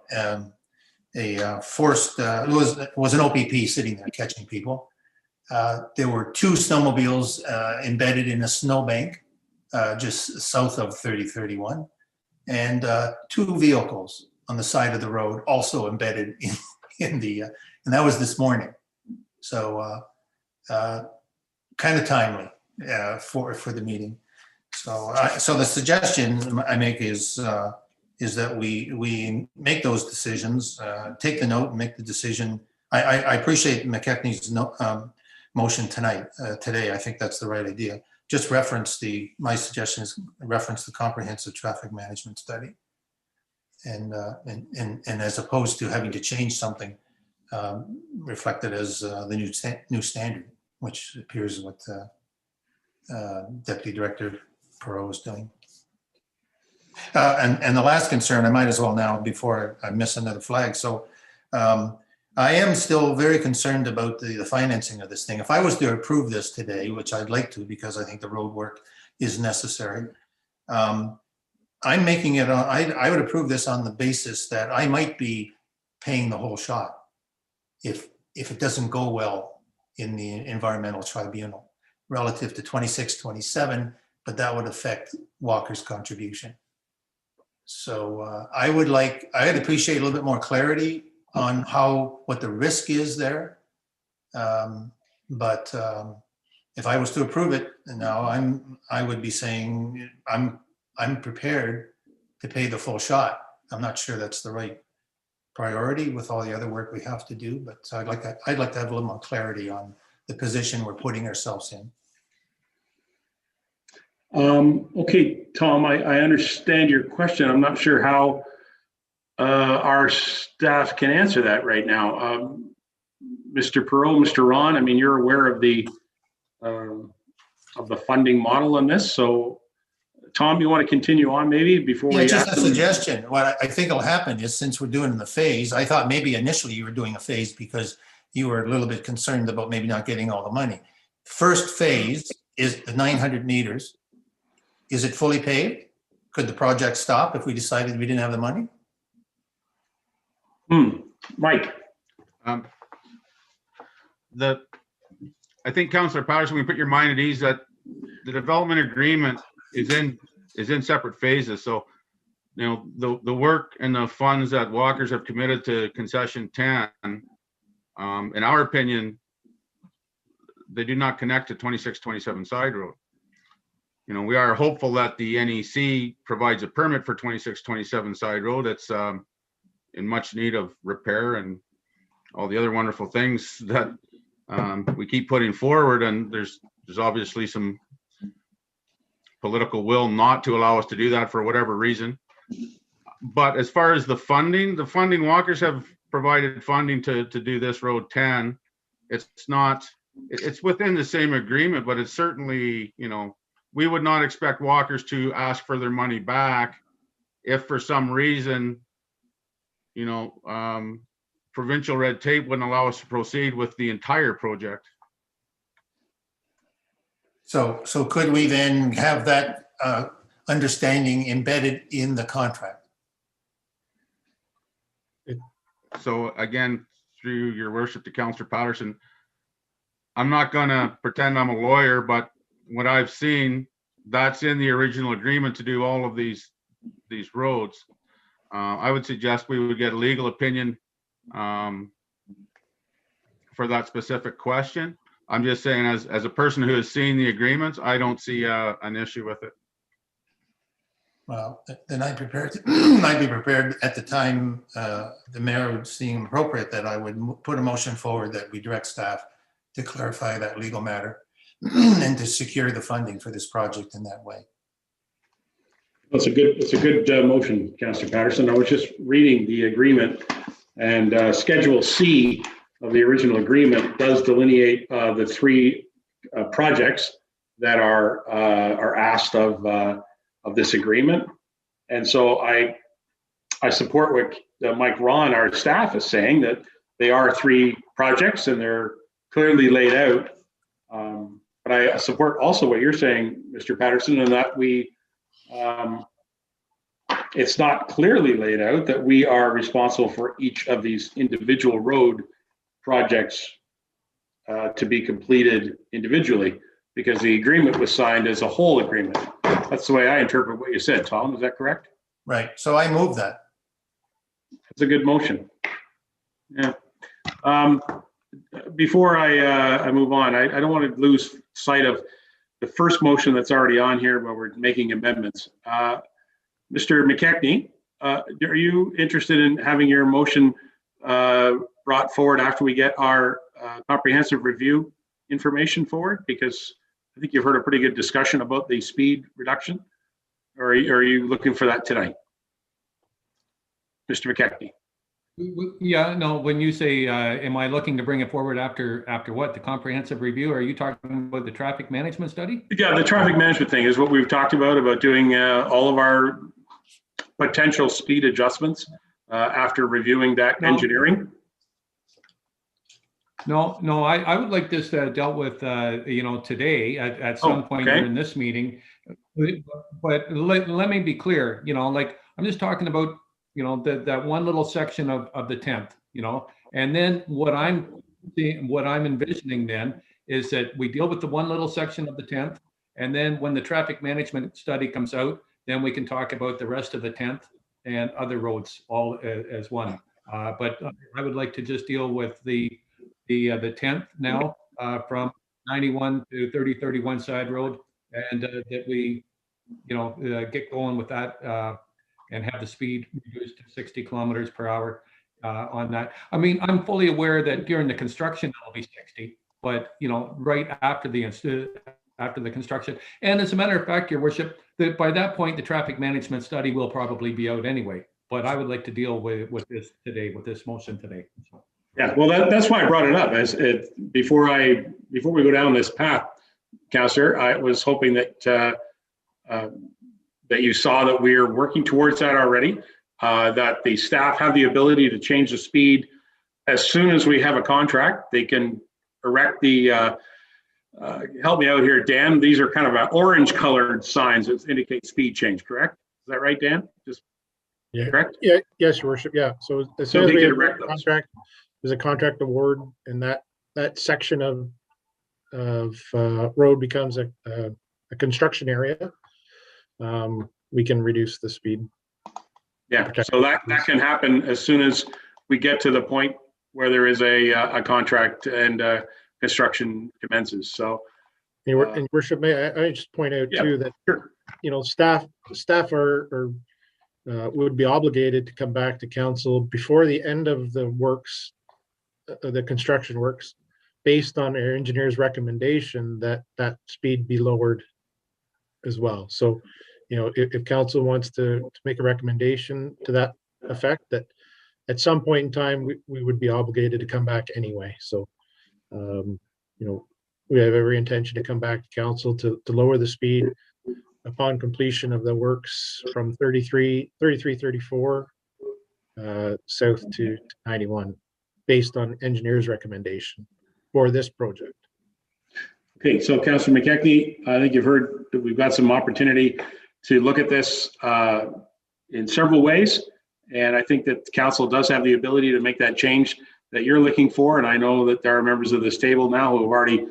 forced, it was an OPP sitting there catching people. There were 2 snowmobiles embedded in a snowbank just south of 3031, and 2 vehicles on the side of the road also embedded in the, and that was this morning. So kind of timely for the meeting. So the suggestion I make is that we make those decisions, take the note and make the decision. I appreciate McKechnie's motion today. I think that's the right idea. Just reference my suggestion is reference the comprehensive traffic management study. And as opposed to having to change something reflected as the new standard, which appears what Deputy Director Perot is doing. And the last concern, I might as well now before I miss another flag. So I am still very concerned about the financing of this thing. If I was to approve this today, which I'd like to because I think the road work is necessary, I'm making it, I would approve this on the basis that I might be paying the whole shot if it doesn't go well in the environmental tribunal relative to 26, 27, but that would affect Walker's contribution. So I'd appreciate a little bit more clarity on what the risk is there. But if I was to approve it now, I would be saying I'm prepared to pay the full shot. I'm not sure that's the right priority with all the other work we have to do, but I'd like to have a little more clarity on the position we're putting ourselves in. Okay, Tom, I understand your question. I'm not sure how our staff can answer that right now. Mr. Perot, Mr. Ron, I mean, you're aware of the funding model on this. So Tom, you want to continue on maybe before we just a suggestion. What I think will happen is, since we're doing the phase, I thought maybe initially you were doing a phase because you were a little bit concerned about maybe not getting all the money. First phase is the 900 meters. Is it fully paved? Could the project stop if we decided we didn't have the money? Mike. I think Councillor Patterson, we put your mind at ease that the development agreement is in separate phases. So, you know, the work and the funds that Walkers have committed to concession 10, in our opinion, they do not connect to 26-27 side road. You know, we are hopeful that the NEC provides a permit for 26-27 side road. That's in much need of repair and all the other wonderful things that we keep putting forward. And there's obviously some political will not to allow us to do that for whatever reason. But as far as the funding Walkers have provided funding to do this road 10. It's within the same agreement, but it's certainly, you know, we would not expect Walkers to ask for their money back if for some reason, you know, provincial red tape wouldn't allow us to proceed with the entire project. So could we then have that understanding embedded in the contract? So again, through your worship to Councillor Patterson, I'm not gonna pretend I'm a lawyer, but what I've seen that's in the original agreement to do all of these roads. I would suggest we would get a legal opinion for that specific question. I'm just saying, as a person who has seen the agreements, I don't see an issue with it. Well, then I'd be prepared at the time the mayor would seem appropriate that I would put a motion forward that we direct staff to clarify that legal matter and to secure the funding for this project in that way. It's a good motion, Councillor Patterson. I was just reading the agreement, and Schedule C of the original agreement does delineate the three projects that are asked of this agreement. And so I support what Mike Ron, our staff, is saying, that they are three projects and they're clearly laid out. But I support also what you're saying, Mr. Patterson, in that it's not clearly laid out that we are responsible for each of these individual road projects to be completed individually, because the agreement was signed as a whole agreement. That's the way I interpret what you said, Tom. Is that correct? Right. So I move that. It's a good motion. Yeah. Before I move on, I don't want to lose sight of the first motion that's already on here while we're making amendments. Mr. McKechnie, are you interested in having your motion brought forward after we get our comprehensive review information forward? Because I think you've heard a pretty good discussion about the speed reduction. Or are you looking for that tonight? Mr. McKechnie? Yeah, no, when you say, am I looking to bring it forward after what? The comprehensive review? Are you talking about the traffic management study? Yeah, the traffic management thing is what we've talked about doing all of our potential speed adjustments after reviewing that engineering. No, I would like this dealt with, today at some point during this meeting. But let me be clear, I'm just talking about, that one little section of the 10th, and then what I'm envisioning then is that we deal with the one little section of the 10th, and then when the traffic management study comes out, then we can talk about the rest of the 10th and other roads all as one. But I would like to just deal with the 10th now, from 91 to 3031 side road, and that we, get going with that and have the speed reduced to 60 kilometers per hour on that. I mean, I'm fully aware that during the construction it'll be 60, but right after the construction. And as a matter of fact, Your Worship, that by that point the traffic management study will probably be out anyway. But I would like to deal with this today, with this motion today. So. Yeah, well, that's why I brought it up. Before we go down this path, Councillor, I was hoping that that you saw that we're working towards that already, that the staff have the ability to change the speed as soon as we have a contract. They can erect the, help me out here, Dan, these are kind of orange colored signs that indicate speed change, correct? Is that right, Dan? Yeah. Correct? Yeah. Yes, Your Worship. Yeah. So as soon as they we can have erect a those. contract, there's a contract award, and that section of road becomes a construction area. We can reduce the speed. Yeah, so that can happen as soon as we get to the point where there is a contract and construction commences. So, And Worship, may I just point out too that staff are would be obligated to come back to council before the end of the works, the construction works, based on our engineer's recommendation that speed be lowered as well. So, if council wants to make a recommendation to that effect, that at some point in time, we would be obligated to come back anyway. So, we have every intention to come back to council to lower the speed upon completion of the works from 34 south to 91, based on engineer's recommendation for this project. Okay, so Councillor McKechnie, I think you've heard that we've got some opportunity to look at this in several ways. And I think that council does have the ability to make that change that you're looking for. And I know that there are members of this table now who have already,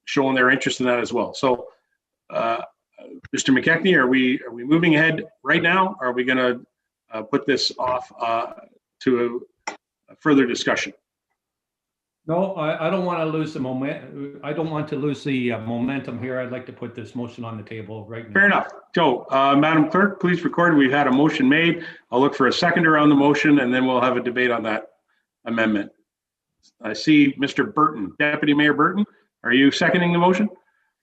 shown their interest in that as well. So Mr. McKechnie, are we moving ahead right now? Are we going to put this off to a further discussion? No, I don't want to lose the moment. I don't want to lose the momentum here. I'd like to put this motion on the table right now. Fair enough. So, Madam Clerk, please record. We've had a motion made. I'll look for a seconder on the motion, and then we'll have a debate on that amendment. I see Mr. Burton, Deputy Mayor Burton. Are you seconding the motion?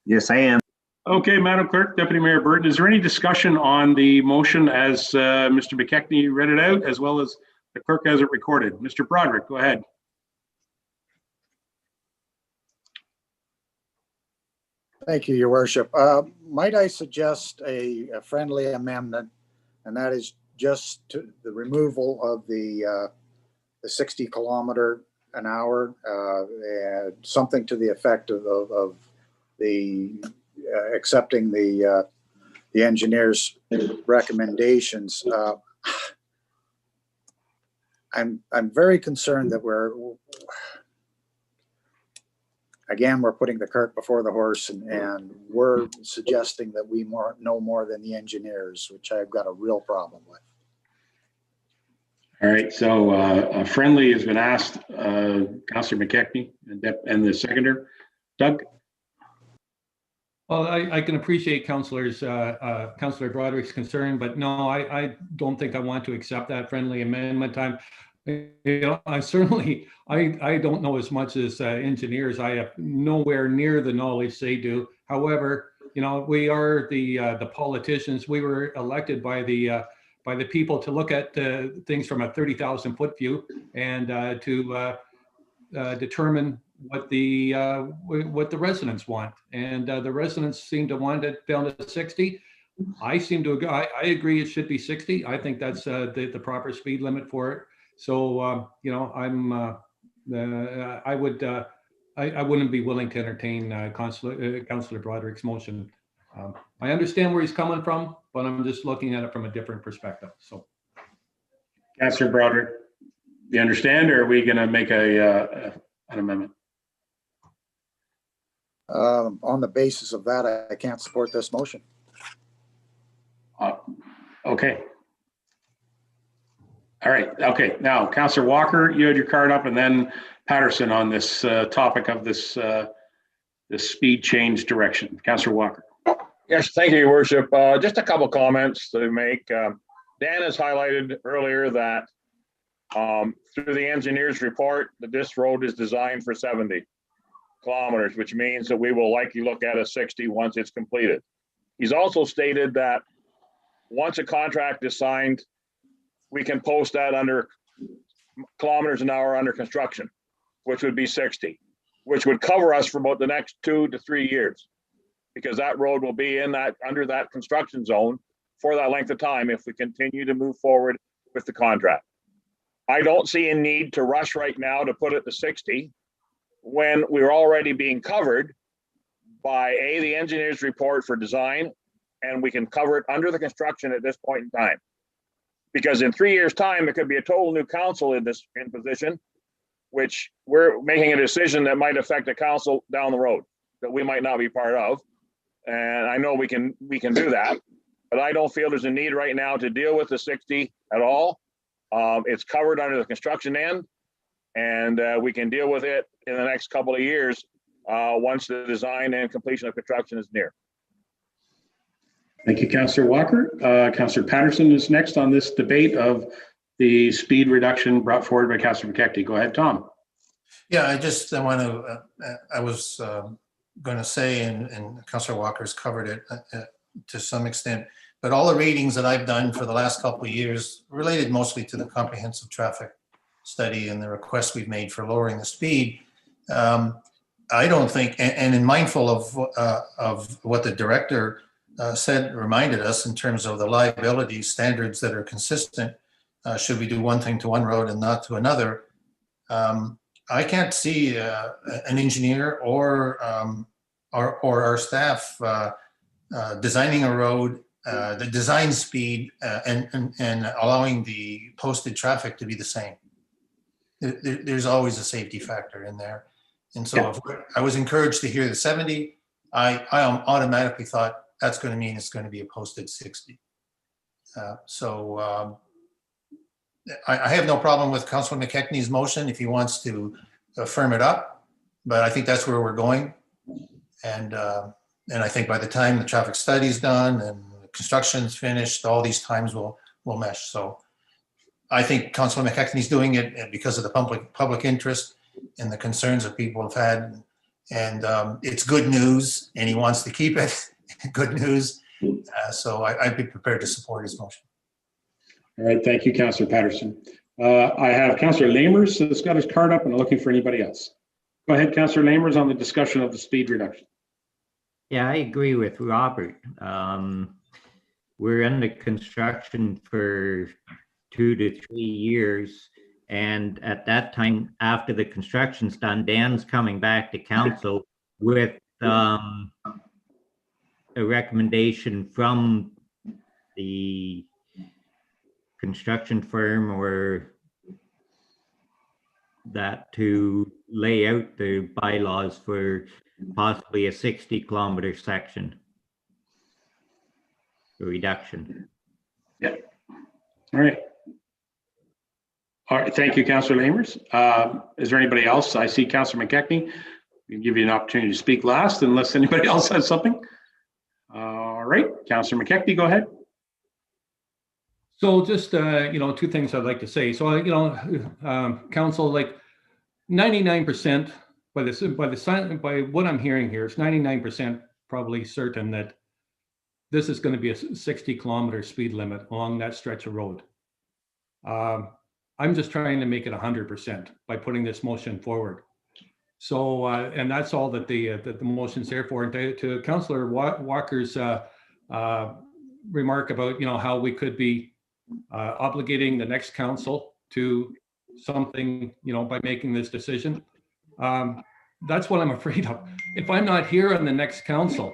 Yes, I am. Okay, Madam Clerk, Deputy Mayor Burton, is there any discussion on the motion as Mr. McKechnie read it out, as well as the clerk has it recorded? Mr. Broderick, go ahead. Thank you, Your Worship. Might I suggest a friendly amendment, and that is just to the removal of the 60 kilometer an hour, something to the effect of the accepting the engineer's recommendations. I'm very concerned that we're putting the cart before the horse, and we're suggesting that we know more than the engineers, which I've got a real problem with. All right, so a friendly has been asked, Councillor McKechnie and the seconder. Doug? Well, I can appreciate Councillor Broderick's concern, but no, I don't think I want to accept that friendly amendment. I certainly, I don't know as much as engineers. I have nowhere near the knowledge they do. However, we are the politicians. We were elected by the people to look at things from a 30,000 foot view and to determine what the residents want. And the residents seem to want it down to 60. I agree it should be 60. I think that's the proper speed limit for it. So, I wouldn't be willing to entertain Councillor Broderick's motion. I understand where he's coming from, but I'm just looking at it from a different perspective. So, Councillor Broderick, do you understand, or are we going to make an amendment? On the basis of that, I can't support this motion. Okay. All right. Okay. Now, Councillor Walker, you had your card up, and then Patterson on this topic of this speed change direction. Councillor Walker. Yes, thank you, Your Worship. Just a couple comments to make. Dan has highlighted earlier that through the engineer's report, that this road is designed for 70 kilometers, which means that we will likely look at a 60 once it's completed. He's also stated that once a contract is signed, we can post that under kilometers an hour under construction, which would be 60, which would cover us for about the next 2 to 3 years, because that road will be under that construction zone for that length of time if we continue to move forward with the contract. I don't see a need to rush right now to put it to 60 when we're already being covered by the engineer's report for design, and we can cover it under the construction at this point in time. Because in 3 years' time, there could be a total new council in position, which we're making a decision that might affect the council down the road that we might not be part of. And I know we can do that, but I don't feel there's a need right now to deal with the 60 at all. It's covered under the construction end, and we can deal with it in the next couple of years once the design and completion of construction is near. Thank you, Councillor Walker. Councillor Patterson is next on this debate of the speed reduction brought forward by Councillor McKechnie. Go ahead, Tom. Yeah, I was going to say, and Councillor Walker's covered it to some extent, but all the readings that I've done for the last couple of years related mostly to the comprehensive traffic study and the requests we've made for lowering the speed. I don't think, and in mindful of what the director reminded us in terms of the liability standards that are consistent, should we do one thing to one road and not to another. I can't see an engineer or our staff designing a road, the design speed and allowing the posted traffic to be the same. There's always a safety factor in there. And so if I was encouraged to hear the 70, I automatically thought that's going to mean it's going to be a posted 60. So I have no problem with Councilor McKechnie's motion if he wants to firm it up, but I think that's where we're going. And I think by the time the traffic study's done and the construction's finished, all these times will mesh. So I think Councilor McKechnie's doing it because of the public interest and the concerns that people have had. And it's good news, and he wants to keep it good news. So I'd be prepared to support his motion. All right, thank you, Councillor Patterson. I have Councillor Lamers that's got his card up and looking for anybody else. Go ahead, Councillor Lamers, on the discussion of the speed reduction. Yeah, I agree with Robert. We're under construction for 2 to 3 years. And at that time, after the construction's done, Dan's coming back to council with a recommendation from the construction firm or that to lay out the bylaws for possibly a 60-kilometer section reduction. Yeah. All right. All right. Thank you, Councillor Lamers. Is there anybody else? I see Councillor McKechnie. We'll give you an opportunity to speak last unless anybody else has something. All right. Councillor McKechnie, go ahead. So just, two things I'd like to say. So, council, like 99% by what I'm hearing here, it's 99% probably certain that this is going to be a 60-kilometer speed limit along that stretch of road. I'm just trying to make it 100% by putting this motion forward. So, and that's all that the motion's there for. And to Councillor Walker's remark about, how we could be obligating the next council to something, by making this decision. That's what I'm afraid of. If I'm not here on the next council,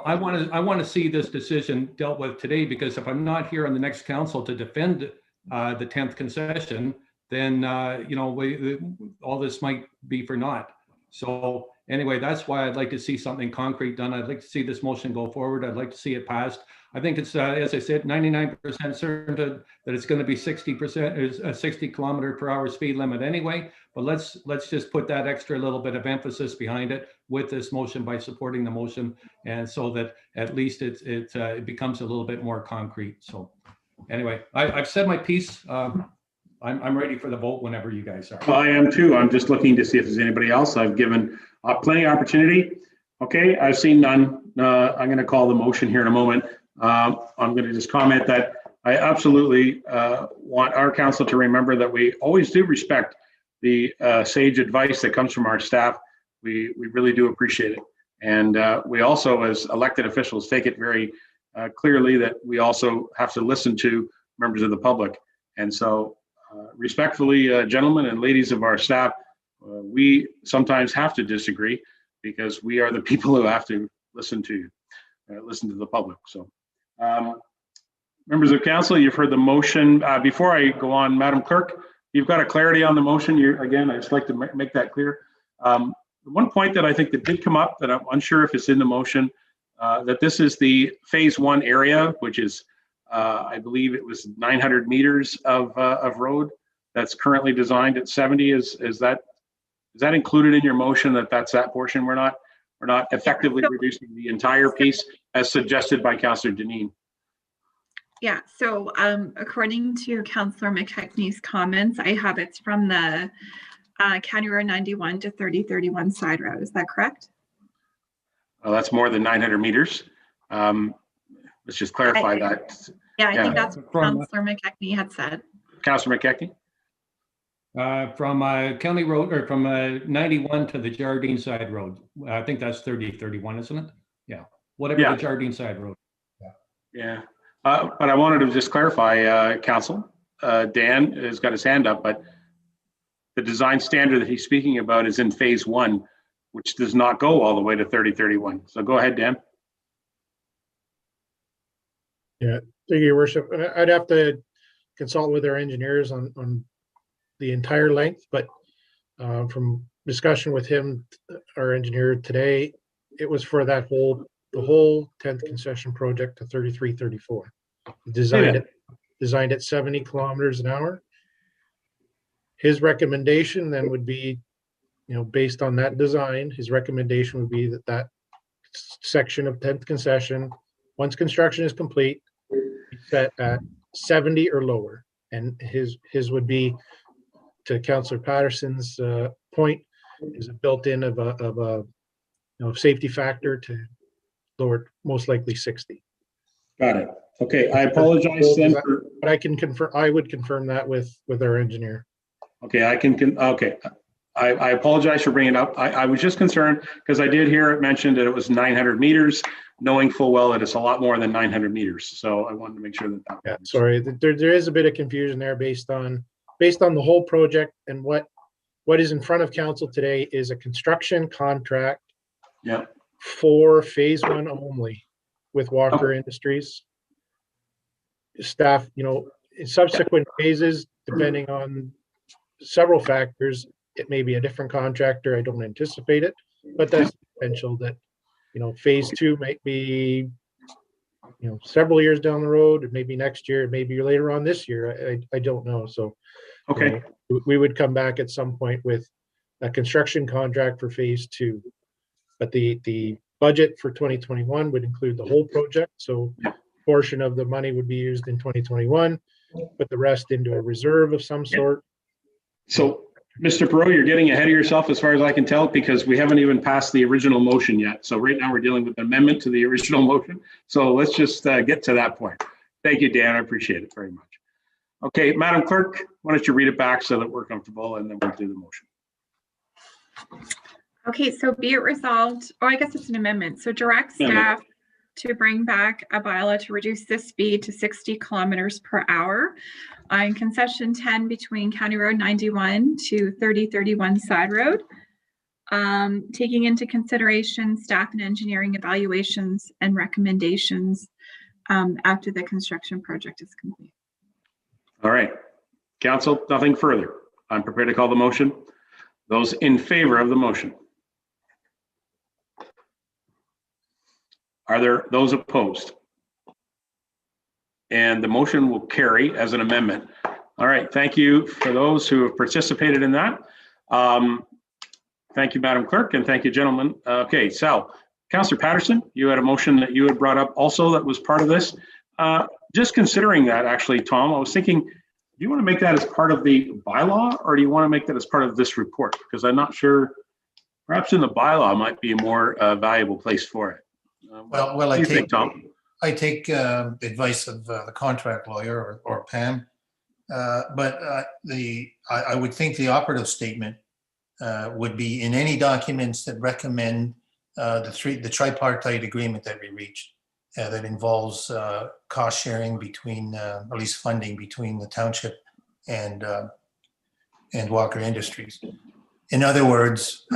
I want to see this decision dealt with today, because if I'm not here on the next council to defend the 10th concession, then all this might be for naught. So anyway, that's why I'd like to see something concrete done. I'd like to see this motion go forward. I'd like to see it passed. I think it's, as I said, 99% certain that it's going to be 60%, a 60-kilometer-per-hour speed limit anyway. But let's just put that extra little bit of emphasis behind it with this motion by supporting the motion, and so that at least it becomes a little bit more concrete. So anyway, I've said my piece. I'm ready for the vote whenever you guys are. Well, I am too. I'm just looking to see if there's anybody else. I've given plenty of opportunity. Okay, I've seen none. I'm going to call the motion here in a moment. I'm going to just comment that I absolutely want our council to remember that we always do respect the sage advice that comes from our staff. We really do appreciate it. And we also, as elected officials, take it very clearly that we also have to listen to members of the public. And so respectfully, gentlemen and ladies of our staff, we sometimes have to disagree because we are the people who have to listen to the public. So members of council, you've heard the motion. Before I go on, Madam Clerk, you've got a clarity on the motion. Again, I just like to make that clear. One point that I think that did come up that I'm unsure if it's in the motion, that this is the phase 1 area, which is I believe it was 900 meters of road that's currently designed at 70. Is that included in your motion, that's that portion? We're not effectively reducing the entire piece as suggested by Councillor Deneen. Yeah, so according to Councillor McKechnie's comments, I have it's from the County Road 91 to 3031 side road. Is that correct? Well, that's more than 900 meters. Let's just clarify that. Yeah, I think that's what Councillor McKechnie had said. Councillor McKechnie? From County Road, or from 91 to the Jardine side road. I think that's 3031, isn't it? Yeah, whatever the Jardine side road. Yeah. But I wanted to just clarify, Council. Dan has got his hand up, but the design standard that he's speaking about is in phase 1, which does not go all the way to 3031. So go ahead, Dan. Yeah, thank you, Your Worship. I'd have to consult with our engineers on the entire length, but from discussion with him, our engineer today, it was for the the whole 10th concession project to 3334. Designed at 70 kilometers an hour. His recommendation then would be, based on that design, his recommendation would be that section of 10th concession, once construction is complete, be set at 70 or lower. And his would be, to Councillor Patterson's point, is a built-in of a safety factor to lower, most likely 60. Got it. Okay, I apologize then for, But I can confirm, I would confirm that with our engineer. okay, I apologize for bringing it up. I was just concerned because I did hear it mentioned that it was 900 meters, knowing full well that it's a lot more than 900 meters. So I wanted to make sure that. Yeah, sorry, there is a bit of confusion there based on the whole project, and what is in front of council today is a construction contract. Yeah. For phase 1 only with Walker Industries. Staff, in subsequent phases, depending on several factors, it may be a different contractor. I don't anticipate it, but that's potential that, phase 2 might be, several years down the road. It may be next year, it may be later on this year. I don't know. So, okay, we would come back at some point with a construction contract for phase 2. But the budget for 2021 would include the whole project. So a portion of the money would be used in 2021, put the rest into a reserve of some sort. So Mr. Perot, you're getting ahead of yourself as far as I can tell, because we haven't even passed the original motion yet. So right now we're dealing with the amendment to the original motion. So let's just get to that point. Thank you, Dan. I appreciate it very much. Okay, Madam Clerk, why don't you read it back so that we're comfortable, and then we'll do the motion. Okay, so be it resolved, I guess it's an amendment. So direct staff to bring back a bylaw to reduce the speed to 60 kilometers per hour on concession 10 between County Road 91 to 3031 Side Road, taking into consideration staff and engineering evaluations and recommendations after the construction project is complete. All right, council, nothing further. I'm prepared to call the motion. Those in favor of the motion? Are there those opposed? And the motion will carry as an amendment. All right, thank you for those who have participated in that. Thank you, Madam Clerk, and thank you, gentlemen. Okay, Sal, Councillor Patterson, you had a motion that you had brought up also that was part of this. Just considering that, actually, Tom, I was thinking, do you want to make that as part of the bylaw, or do you want to make that as part of this report? Because I'm not sure, perhaps in the bylaw might be a more valuable place for it. Well, I take advice of the contract lawyer or Pam, but I would think the operative statement would be in any documents that recommend the tripartite agreement that we reached that involves cost sharing between, at least funding between the township and Walker Industries. In other words,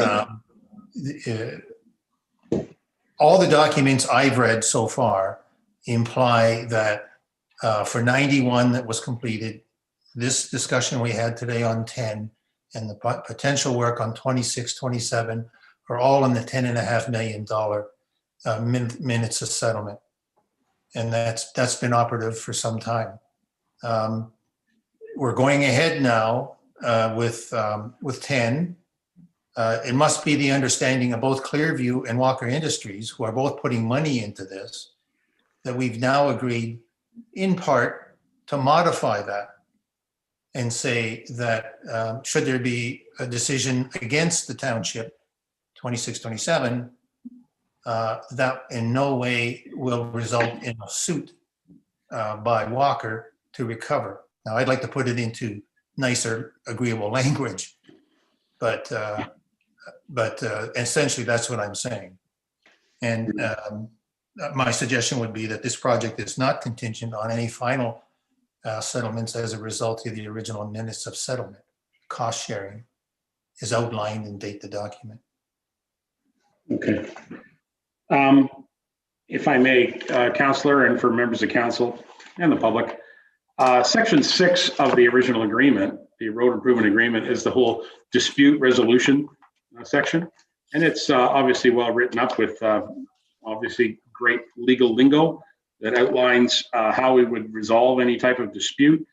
all the documents I've read so far imply that for 91 that was completed, this discussion we had today on 10 and the potential work on 26, 27 are all in the $10.5 million minutes of settlement. And that's been operative for some time. We're going ahead now with 10. It must be the understanding of both Clearview and Walker Industries, who are both putting money into this, that we've now agreed in part to modify that and say that should there be a decision against the township, 26, 27, that in no way will result in a suit by Walker to recover. Now, I'd like to put it into nicer, agreeable language, but essentially that's what I'm saying. And my suggestion would be that this project is not contingent on any final settlements as a result of the original minutes of settlement. Cost sharing is outlined and date the document. Okay. If I may, Councillor, and for members of council and the public, section 6 of the original agreement, the road improvement agreement, is the whole dispute resolution section. And it's obviously well written up with obviously great legal lingo that outlines how we would resolve any type of dispute.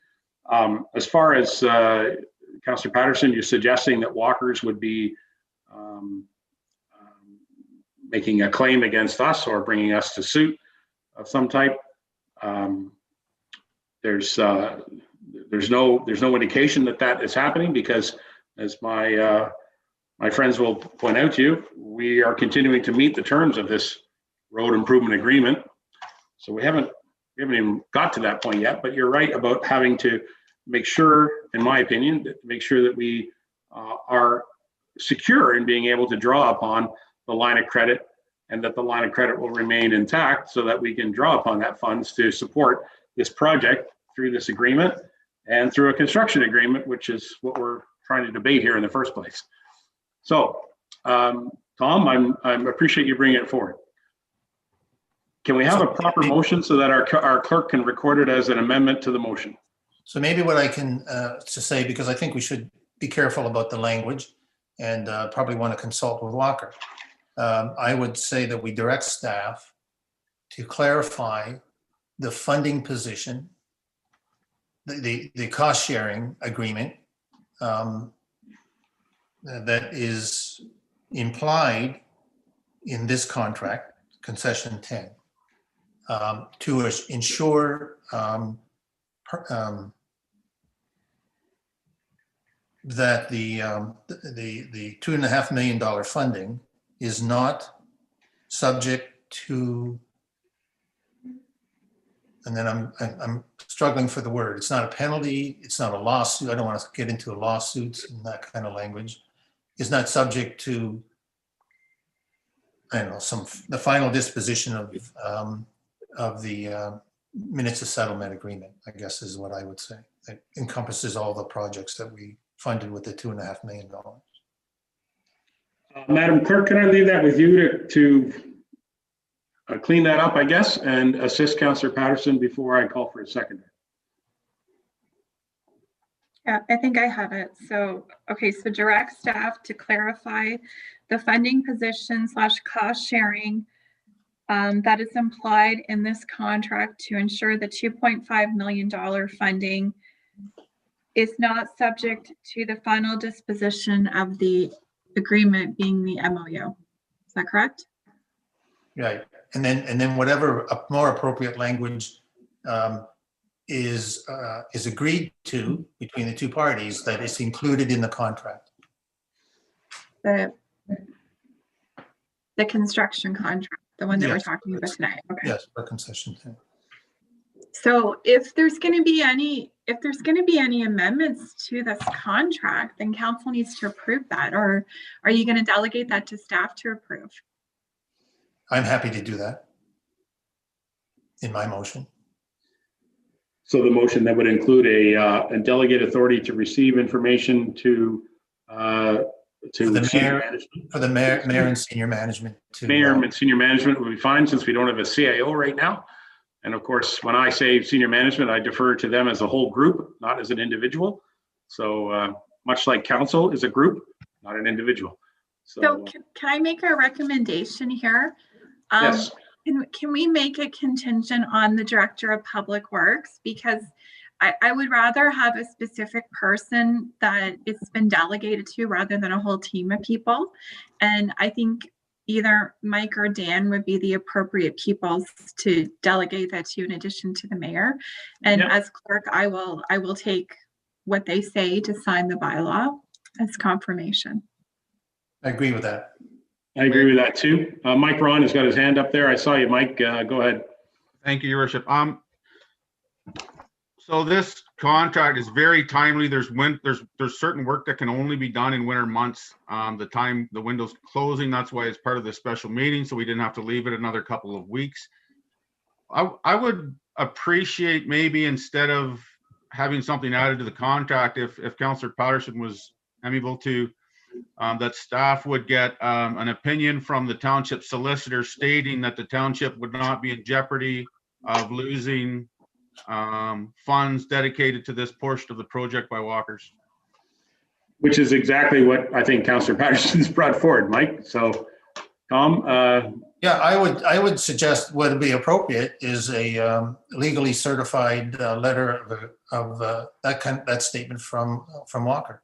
As far as Councillor Patterson, you're suggesting that Walkers would be making a claim against us or bringing us to suit of some type. There's no indication that that is happening because, as my friends will point out to you, we are continuing to meet the terms of this road improvement agreement. So we haven't even got to that point yet. But you're right about having to make sure, in my opinion, make sure that we are secure in being able to draw upon the line of credit, and that the line of credit will remain intact so that we can draw upon that funds to support this project through this agreement and through a construction agreement, which is what we're trying to debate here in the first place. So, Tom, I appreciate you bringing it forward. Can we have a proper motion so that our clerk can record it as an amendment to the motion? So maybe what I can to say, because I think we should be careful about the language and probably want to consult with Walker. I would say that we direct staff to clarify the funding position, the cost sharing agreement that is implied in this contract, concession 10, to ensure that the $2.5 million funding is not subject to, and then I'm struggling for the word. It's not a penalty. It's not a lawsuit. I don't want to get into lawsuits and that kind of language. It's not subject to, I don't know, the final disposition of the minutes of settlement agreement, I guess is what I would say. It encompasses all the projects that we funded with the $2.5 million. Madam Clerk, can I leave that with you to clean that up, I guess, and assist Councillor Patterson before I call for a seconder? Yeah, I think I have it. So, okay, so direct staff to clarify the funding position / cost sharing that is implied in this contract to ensure the $2.5 million funding is not subject to the final disposition of the agreement being the MOU. Is that correct? Right, and then whatever more appropriate language is agreed to between the two parties, that is included in the contract. The construction contract, the one that we're talking about tonight. Okay. Yes, for concession 10. So if there's going to be any amendments to this contract, then council needs to approve that, or are you going to delegate that to staff to approve? I'm happy to do that in my motion. So the motion that would include a delegate authority to receive information to the mayor and senior management. Mayor and senior management would be fine, since we don't have a CIO right now. And of course, when I say senior management, I defer to them as a whole group, not as an individual. So much like council is a group, not an individual. So can I make a recommendation here? Yes. Can we make it contingent on the Director of Public Works? Because I would rather have a specific person that it's been delegated to rather than a whole team of people. And I think either Mike or Dan would be the appropriate people to delegate that to, in addition to the mayor. And as clerk, I will take what they say to sign the bylaw as confirmation. I agree with that. I agree with that too. Mike Ron has got his hand up there. I saw you, Mike. Go ahead. Thank you, Your Worship. So this contract is very timely. There's certain work that can only be done in winter months. The time the window's closing, that's why it's part of the special meeting, so we didn't have to leave it another couple of weeks. I would appreciate, maybe instead of having something added to the contract, if Councillor Patterson was amenable to, that staff would get an opinion from the township solicitor stating that the township would not be in jeopardy of losing funds dedicated to this portion of the project by Walkers. Which is exactly what I think Councillor Patterson's brought forward, Mike. So Tom, Yeah, I would suggest what would be appropriate is a legally certified letter of that statement from Walker.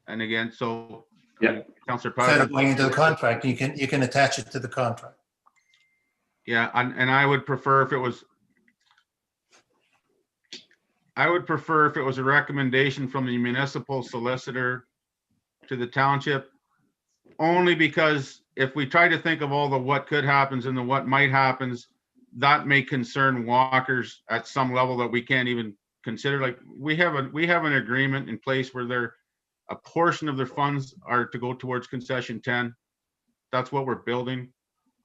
And again, so. Yeah. Councillor Instead of Powder. going into the contract, you can attach it to the contract. Yeah, and I would prefer if it was. I would prefer if it was a recommendation from the municipal solicitor to the township, only because if we try to think of all the what could happens and the what might happens, that may concern walkers at some level that we can't even consider. Like we have an agreement in place where a portion of their funds are to go towards concession 10. That's what we're building.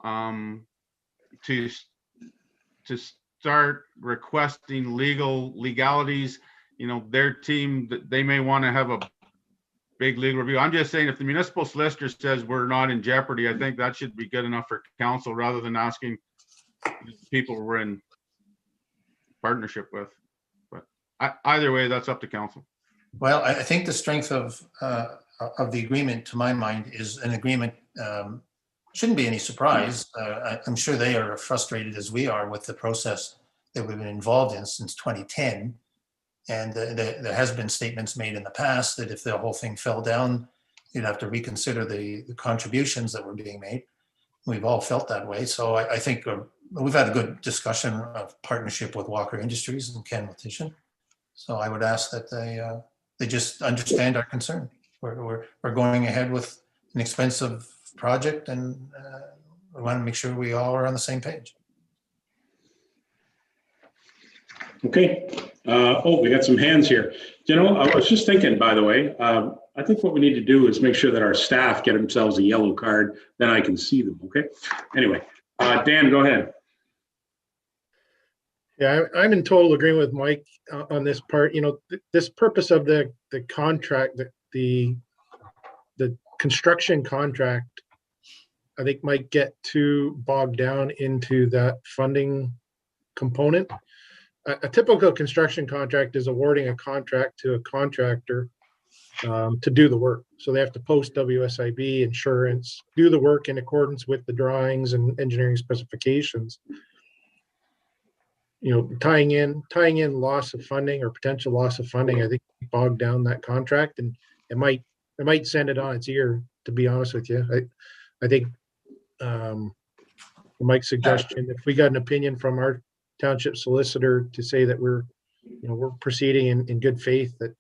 To start requesting legalities, their team, they may want to have a big legal review. I'm just saying, if the municipal solicitor says we're not in jeopardy, I think that should be good enough for council rather than asking people we're in partnership with. But either way, that's up to council. Well, I think the strength of the agreement, to my mind, is an agreement. Shouldn't be any surprise. I'm sure they are frustrated as we are with the process that we've been involved in since 2010. And there has been statements made in the past that if the whole thing fell down, you'd have to reconsider the contributions that were being made. We've all felt that way. So I think we've had a good discussion of partnership with Walker Industries and Ken Letition. So I would ask that they just understand our concern. We're going ahead with an expensive project, and we want to make sure we all are on the same page. okay. We got some hands here. I was just thinking, by the way, I think what we need to do is make sure that our staff get themselves a yellow card, then I can see them, okay? Anyway, Dan, go ahead. Yeah, I'm in total agreement with Mike on this part. This purpose of the contract, the construction contract, I think might get too bogged down into that funding component. A typical construction contract is awarding a contract to a contractor to do the work. So they have to post WSIB, insurance, do the work in accordance with the drawings and engineering specifications. Tying in loss of funding or potential loss of funding, I think bogged down that contract, and it might send it on its ear, to be honest with you. I think Mike's suggestion, if we got an opinion from our township solicitor to say that we're proceeding in good faith, that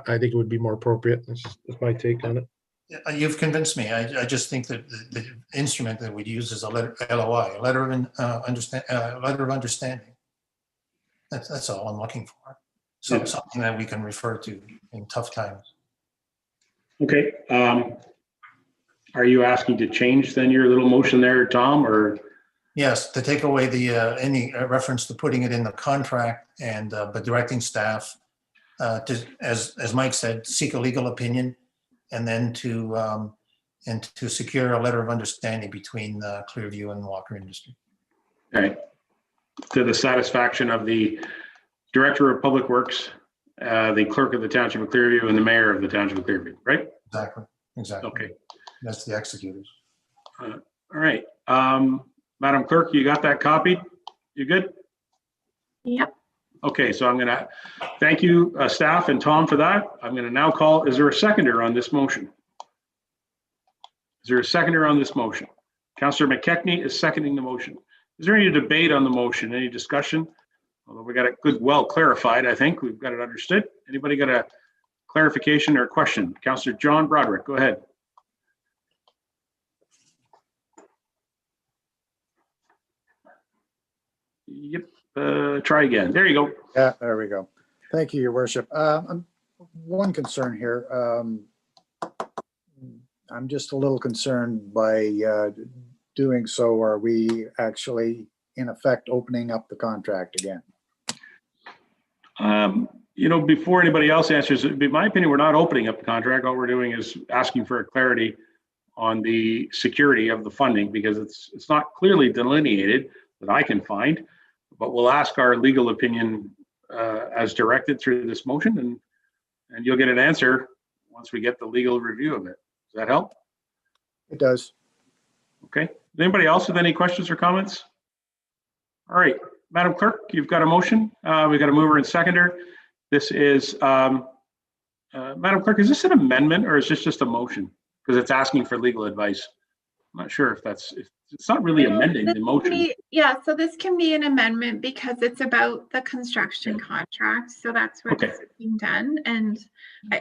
I think it would be more appropriate. That's my take on it. You've convinced me. I just think that the instrument that we'd use is a LOI, a letter of understanding. That's all I'm looking for. So something that we can refer to in tough times. Okay. Are you asking to change then your little motion there, Tom, or? Yes, to take away the any reference to putting it in the contract, and but directing staff to, as Mike said, seek a legal opinion, and then to secure a letter of understanding between Clearview and Walker Industry. All right. To the satisfaction of the Director of Public Works, the Clerk of the Township of Clearview, and the Mayor of the Township of Clearview, right? Exactly. Okay. That's the executors. All right. Madam Clerk, you got that copied? You good? Yep. Okay, so I'm going to thank you, staff and Tom, for that. I'm going to now call, is there a seconder on this motion? Is there a seconder on this motion? Councillor McKechnie is seconding the motion. Is there any debate on the motion? Any discussion? Although we got it good, well clarified, I think we've got it understood. Anybody got a clarification or question? Councillor John Broderick, go ahead. Yep, try again. There you go. Yeah, there we go. Thank you, Your Worship. One concern here. I'm just a little concerned by doing so. Are we actually, in effect, opening up the contract again? Before anybody else answers, in my opinion, we're not opening up the contract. All we're doing is asking for a clarity on the security of the funding, because it's not clearly delineated that I can find. But we'll ask our legal opinion as directed through this motion, and you'll get an answer once we get the legal review of it. Does that help? It does. Okay. Anybody else with any questions or comments? All right, Madam Clerk, you've got a motion. We've got a mover and seconder. This is, Madam Clerk, is this an amendment or is this just a motion? Because it's asking for legal advice. I'm not sure if it's not really amending the motion. Yeah, so this can be an amendment because it's about the construction contract. So that's what's being done. And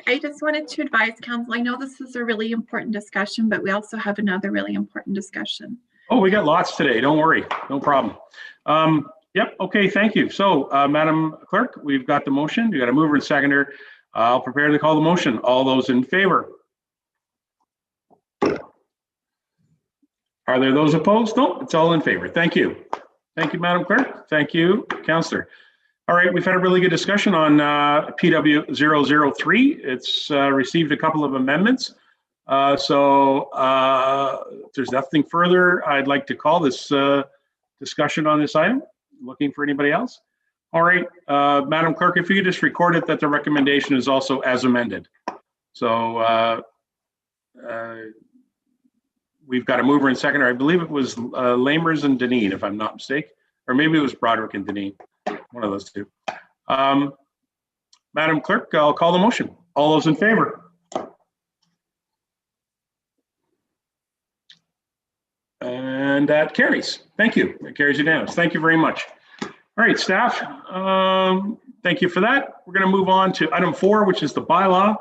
I just wanted to advise council, I know this is a really important discussion, but we also have another really important discussion. Oh, we got lots today. Don't worry. No problem. Yep. Okay. Thank you. So, Madam Clerk, we've got the motion. We got a mover and seconder. I'll prepare to call the motion. All those in favor? Are there those opposed? No, it's all in favor. Thank you. Thank you, Madam Clerk. Thank you, Councillor. All right, we've had a really good discussion on PW 003. It's received a couple of amendments. So if there's nothing further, I'd like to call this discussion on this item. Looking for anybody else? All right, Madam Clerk, if you could just record it that the recommendation is also as amended. So we've got a mover and seconder. I believe it was Lamers and Deneen, if I'm not mistaken, or maybe it was Broderick and Deneen, one of those two. Madam Clerk, I'll call the motion. All those in favor? And that carries. Thank you. That carries unanimous. Thank you very much. All right, staff. Thank you for that. We're going to move on to item 4, which is the bylaw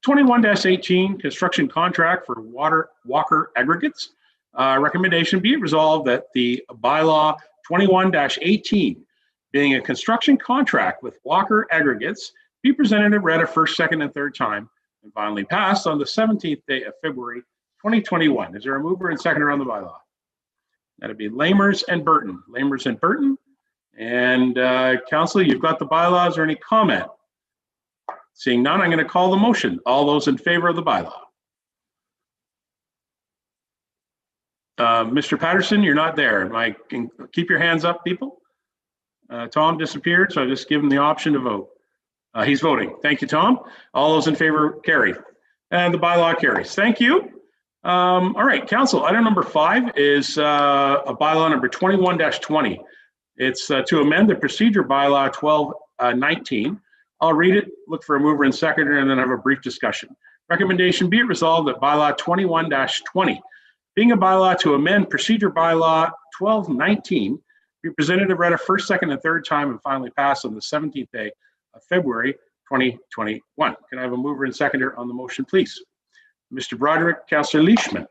21-18 construction contract for Walker Aggregates. Recommendation be it resolved that the bylaw 21-18, being a construction contract with Walker Aggregates, be presented and read a first, second, and third time, and finally passed on the 17th day of February 2021. Is there a mover and seconder on the bylaw? That'd be Lamers and Burton. Lamers and Burton. And Council, you've got the bylaw. Is there any comment? Seeing none, I'm going to call the motion. All those in favor of the bylaw? Mr. Patterson, you're not there. Keep your hands up, people. Tom disappeared, so I just give him the option to vote. He's voting. Thank you, Tom. All those in favor carry. And the bylaw carries. Thank you. All right, Council, item number 5 is a bylaw number 21-20. It's to amend the procedure bylaw 12-19. I'll read it, look for a mover and seconder, and then have a brief discussion. Recommendation be it resolved that bylaw 21-20, being a bylaw to amend procedure bylaw 12-19, be presented and read a first, second, and third time and finally passed on the 17th day of February 2021. Can I have a mover and seconder on the motion, please? Mr. Broderick, Councillor Leishman.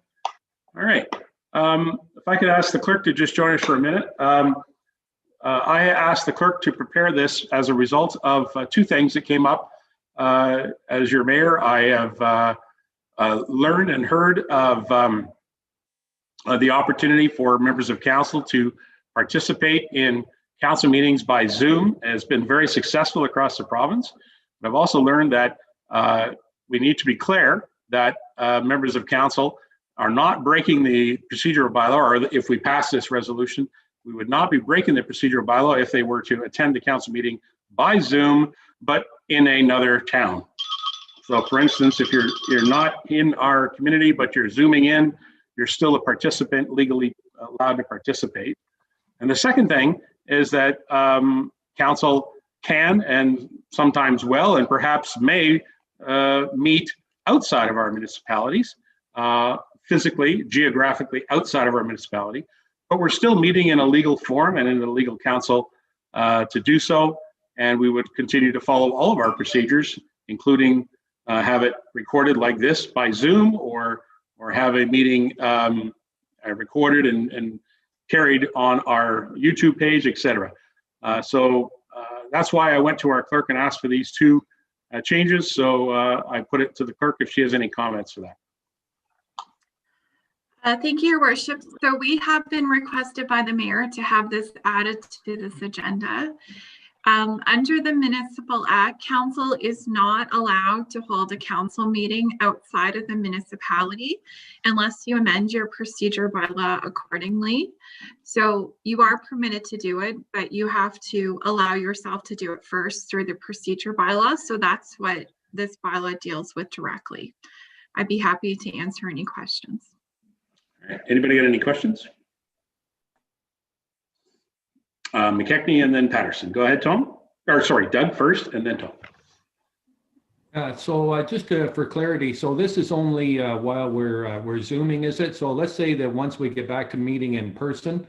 All right. If I could ask the clerk to just join us for a minute. I asked the clerk to prepare this as a result of 2 things that came up. As your mayor, I have learned and heard of the opportunity for members of council to participate in council meetings by Zoom. It has been very successful across the province. But I've also learned that we need to be clear that members of council are not breaking the procedural bylaw, or if we pass this resolution, we would not be breaking the procedural bylaw if they were to attend the council meeting by Zoom, but in another town. So for instance, if you're not in our community, but you're Zooming in, you're still a participant, legally allowed to participate. And the second thing is that council can and sometimes will and perhaps may meet outside of our municipalities, physically, geographically outside of our municipality, but we're still meeting in a legal forum and in a legal council to do so. And we would continue to follow all of our procedures, including have it recorded like this by Zoom, or have a meeting recorded and carried on our YouTube page, etc. So that's why I went to our clerk and asked for these 2 changes. So I put it to the clerk if she has any comments for that. Thank you, Your Worship. So we have been requested by the mayor to have this added to this agenda. Under the Municipal Act, council is not allowed to hold a council meeting outside of the municipality unless you amend your procedure bylaw accordingly. So you are permitted to do it, but you have to allow yourself to do it first through the procedure bylaw. So that's what this bylaw deals with directly. I'd be happy to answer any questions. All right. Anybody got any questions? McKechnie and then Patterson. Go ahead, Tom. Or sorry, Doug first and then Tom. So just for clarity, so this is only while we're Zooming, is it? So let's say that once we get back to meeting in person,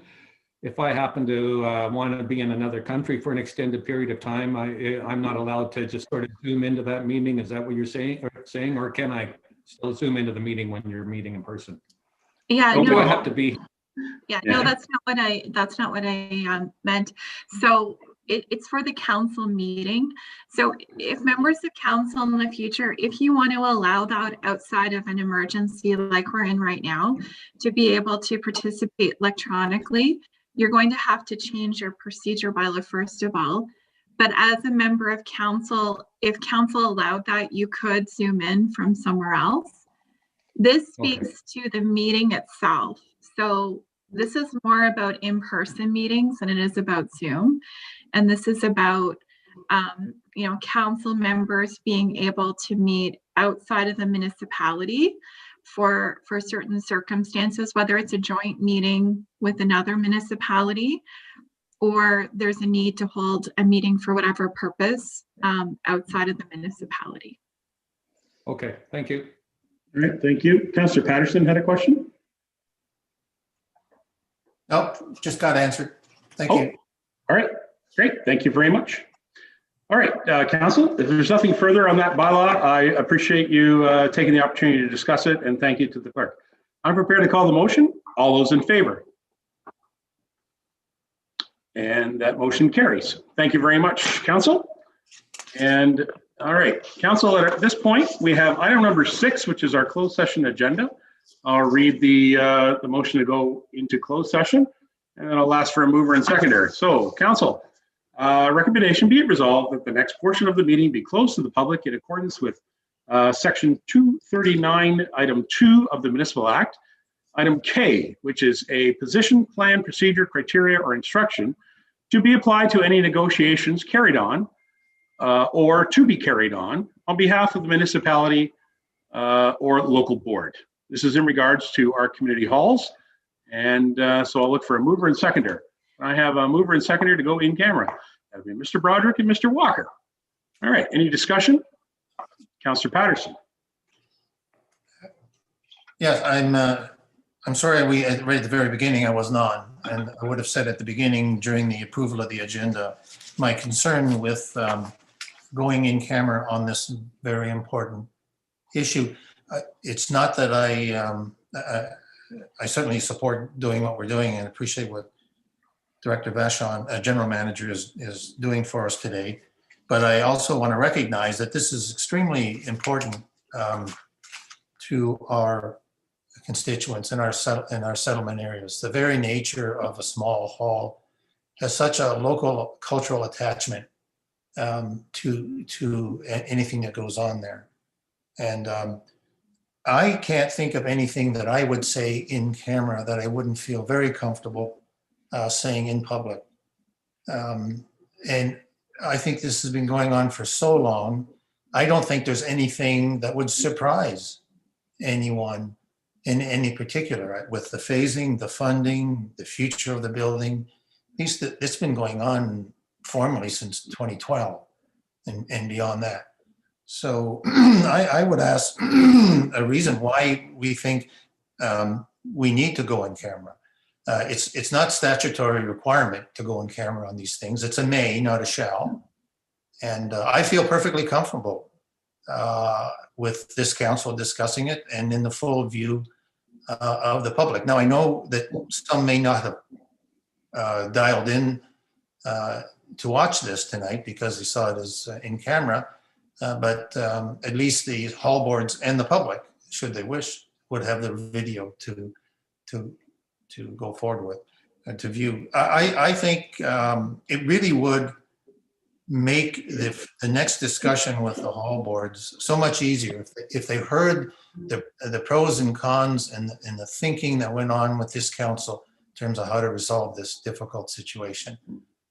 if I happen to want to be in another country for an extended period of time, I'm not allowed to just sort of Zoom into that meeting. Is that what you're saying? Or can I still Zoom into the meeting when you're meeting in person? Yeah, Or do I no, have to be? yeah, no, that's not what I meant. So it's for the council meeting. So if members of council in the future, if you want to allow that outside of an emergency like we're in right now, to be able to participate electronically, you're going to have to change your procedure bylaw first of all. But as a member of council, if council allowed that, you could Zoom in from somewhere else. This speaks to the meeting itself. So this is more about in-person meetings than it is about Zoom. And this is about, council members being able to meet outside of the municipality for certain circumstances, whether it's a joint meeting with another municipality, or there's a need to hold a meeting for whatever purpose outside of the municipality. Okay, thank you. All right, thank you. Councillor Patterson had a question? Nope, just got answered. Thank you. All right, great. Thank you very much. All right, Council, if there's nothing further on that bylaw, I appreciate you taking the opportunity to discuss it, and thank you to the clerk. I'm prepared to call the motion. All those in favor? And that motion carries. Thank you very much, Council. And all right, Council, at this point, we have item number 6, which is our closed session agenda. I'll read the motion to go into closed session, and then I'll ask for a mover and seconder. So, Council, recommendation be it resolved that the next portion of the meeting be closed to the public in accordance with Section 239, Item 2 of the Municipal Act. Item K, which is a position, plan, procedure, criteria, or instruction to be applied to any negotiations carried on or to be carried on behalf of the municipality or local board. This is in regards to our community halls. And so I'll look for a mover and seconder. I have a mover and seconder to go in camera. That'll be Mr. Broderick and Mr. Walker. All right, any discussion? Councillor Patterson. Yes, I'm sorry, right at the very beginning, I wasn't on, and I would have said at the beginning during the approval of the agenda, my concern with going in camera on this very important issue. It's not that I certainly support doing what we're doing and appreciate what Director Vachon, General Manager, is doing for us today. But I also want to recognize that this is extremely important to our constituents in our settlement areas. The very nature of a small hall has such a local cultural attachment to anything that goes on there. And I can't think of anything that I would say in camera that I wouldn't feel very comfortable saying in public. And I think this has been going on for so long. I don't think there's anything that would surprise anyone in any particular, with the phasing, the funding, the future of the building. It's been going on formally since 2012 and beyond that. So I would ask a reason why we think we need to go in camera. It's not statutory requirement to go in camera on these things. It's a may, not a shall. And I feel perfectly comfortable with this council discussing it and in the full view of the public. Now, I know that some may not have dialed in to watch this tonight because they saw it as in camera, but at least the hall boards and the public, should they wish, would have the video to go forward with and to view. I think it really would make the next discussion with the hall boards so much easier if they heard the pros and cons and the thinking that went on with this council in terms of how to resolve this difficult situation.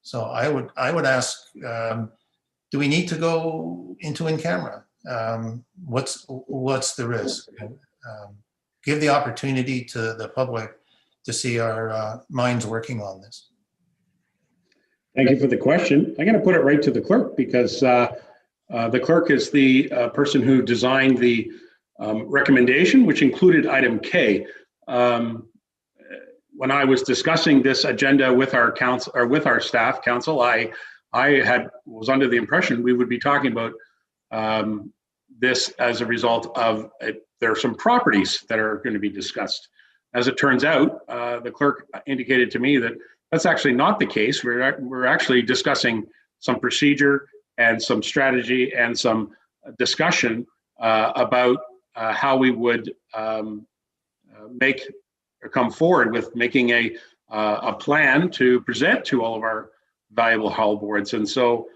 So I would ask, do we need to go into in camera? what's the risk? Give the opportunity to the public to see our minds working on this. Thank you for the question. I'm going to put it right to the clerk because the clerk is the person who designed the recommendation, which included item K. When I was discussing this agenda with our council or with our staff council, I was under the impression we would be talking about this as a result of there are some properties that are going to be discussed. As it turns out, the clerk indicated to me that that's actually not the case. We're actually discussing some procedure and some strategy and some discussion about how we would come forward with making a plan to present to all of our valuable hall boards. And so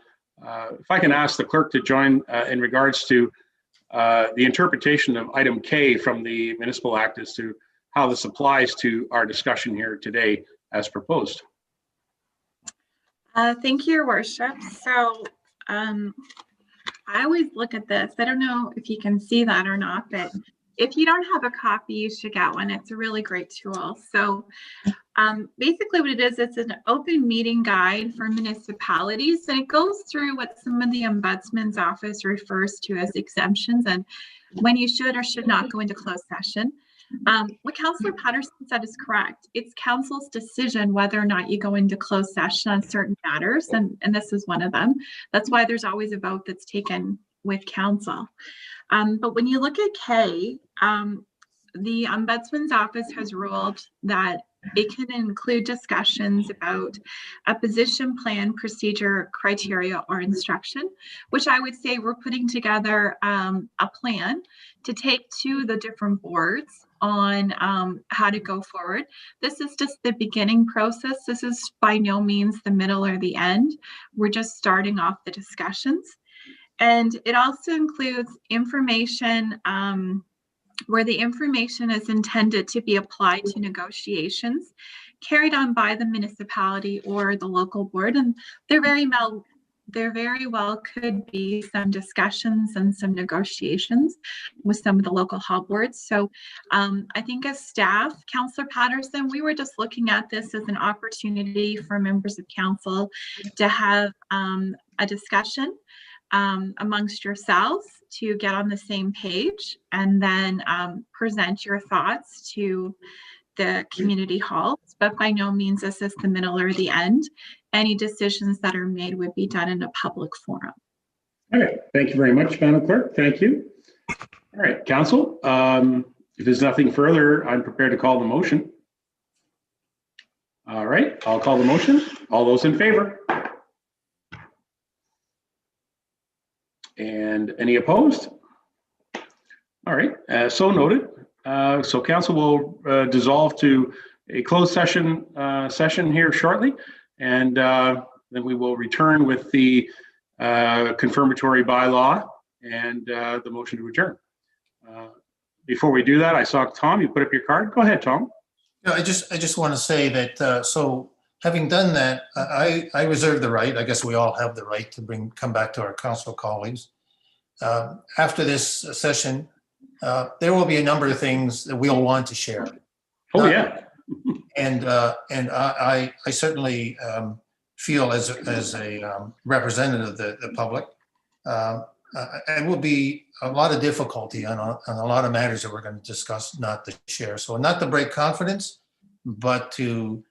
if I can ask the clerk to join in regards to the interpretation of item K from the Municipal Act as to how this applies to our discussion here today as proposed. Thank you, Your Worship. So I always look at this. I don't know if you can see that or not, but if you don't have a copy, you should get one. It's a really great tool. So basically what it is, it's an open meeting guide for municipalities, and it goes through what some of the Ombudsman's office refers to as exemptions and when you should or should not go into closed session. What Councillor Patterson said is correct. It's council's decision whether or not you go into closed session on certain matters, and this is one of them. That's why there's always a vote that's taken with council. But when you look at K, the Ombudsman's office has ruled that it can include discussions about a position plan, procedure, criteria, or instruction, which I would say we're putting together a plan to take to the different boards on how to go forward. This is just the beginning process. This is by no means the middle or the end. We're just starting off the discussions. And it also includes information where the information is intended to be applied to negotiations carried on by the municipality or the local board. And there very well could be some discussions and some negotiations with some of the local hall boards. So I think as staff, Councillor Patterson, we were just looking at this as an opportunity for members of council to have a discussion amongst yourselves to get on the same page and then present your thoughts to the community halls, but by no means is this the middle or the end. Any decisions that are made would be done in a public forum. All right, thank you very much, Madam Clerk. Thank you. All right, Council, if there's nothing further, I'm prepared to call the motion. All right, I'll call the motion. All those in favor? And any opposed? All right, so noted. So council will dissolve to a closed session here shortly, and then we will return with the confirmatory bylaw and the motion to adjourn. Before we do that, I saw Tom, you put up your card. Go ahead, Tom. Yeah, I just want to say that so having done that, I reserve the right, I guess we all have the right to come back to our council colleagues. After this session, there will be a number of things that we'll want to share. Oh, yeah. And I certainly feel as a representative of the public, it will be a lot of difficulty on a lot of matters that we're going to discuss not to share. So not to break confidence, but to,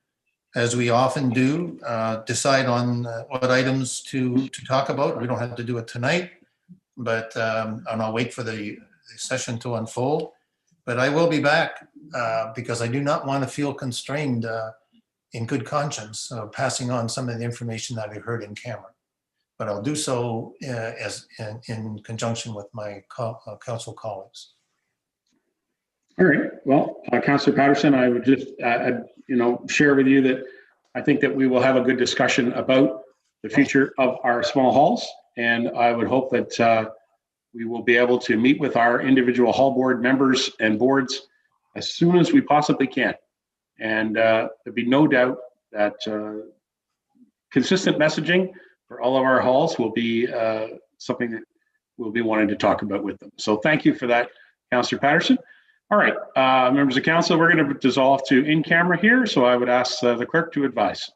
as we often do, decide on what items to talk about. We don't have to do it tonight, but and I'll wait for the session to unfold. But I will be back because I do not want to feel constrained in good conscience passing on some of the information that I heard in camera. But I'll do so in conjunction with my council colleagues. All right. Well, Councillor Patterson, I would just share with you that I think that we will have a good discussion about the future of our small halls, and I would hope that we will be able to meet with our individual hall board members and boards as soon as we possibly can. And there'd be no doubt that consistent messaging for all of our halls will be something that we'll be wanting to talk about with them. So thank you for that, Councillor Patterson. All right, members of council, we're going to dissolve to in camera here. So I would ask the clerk to advise.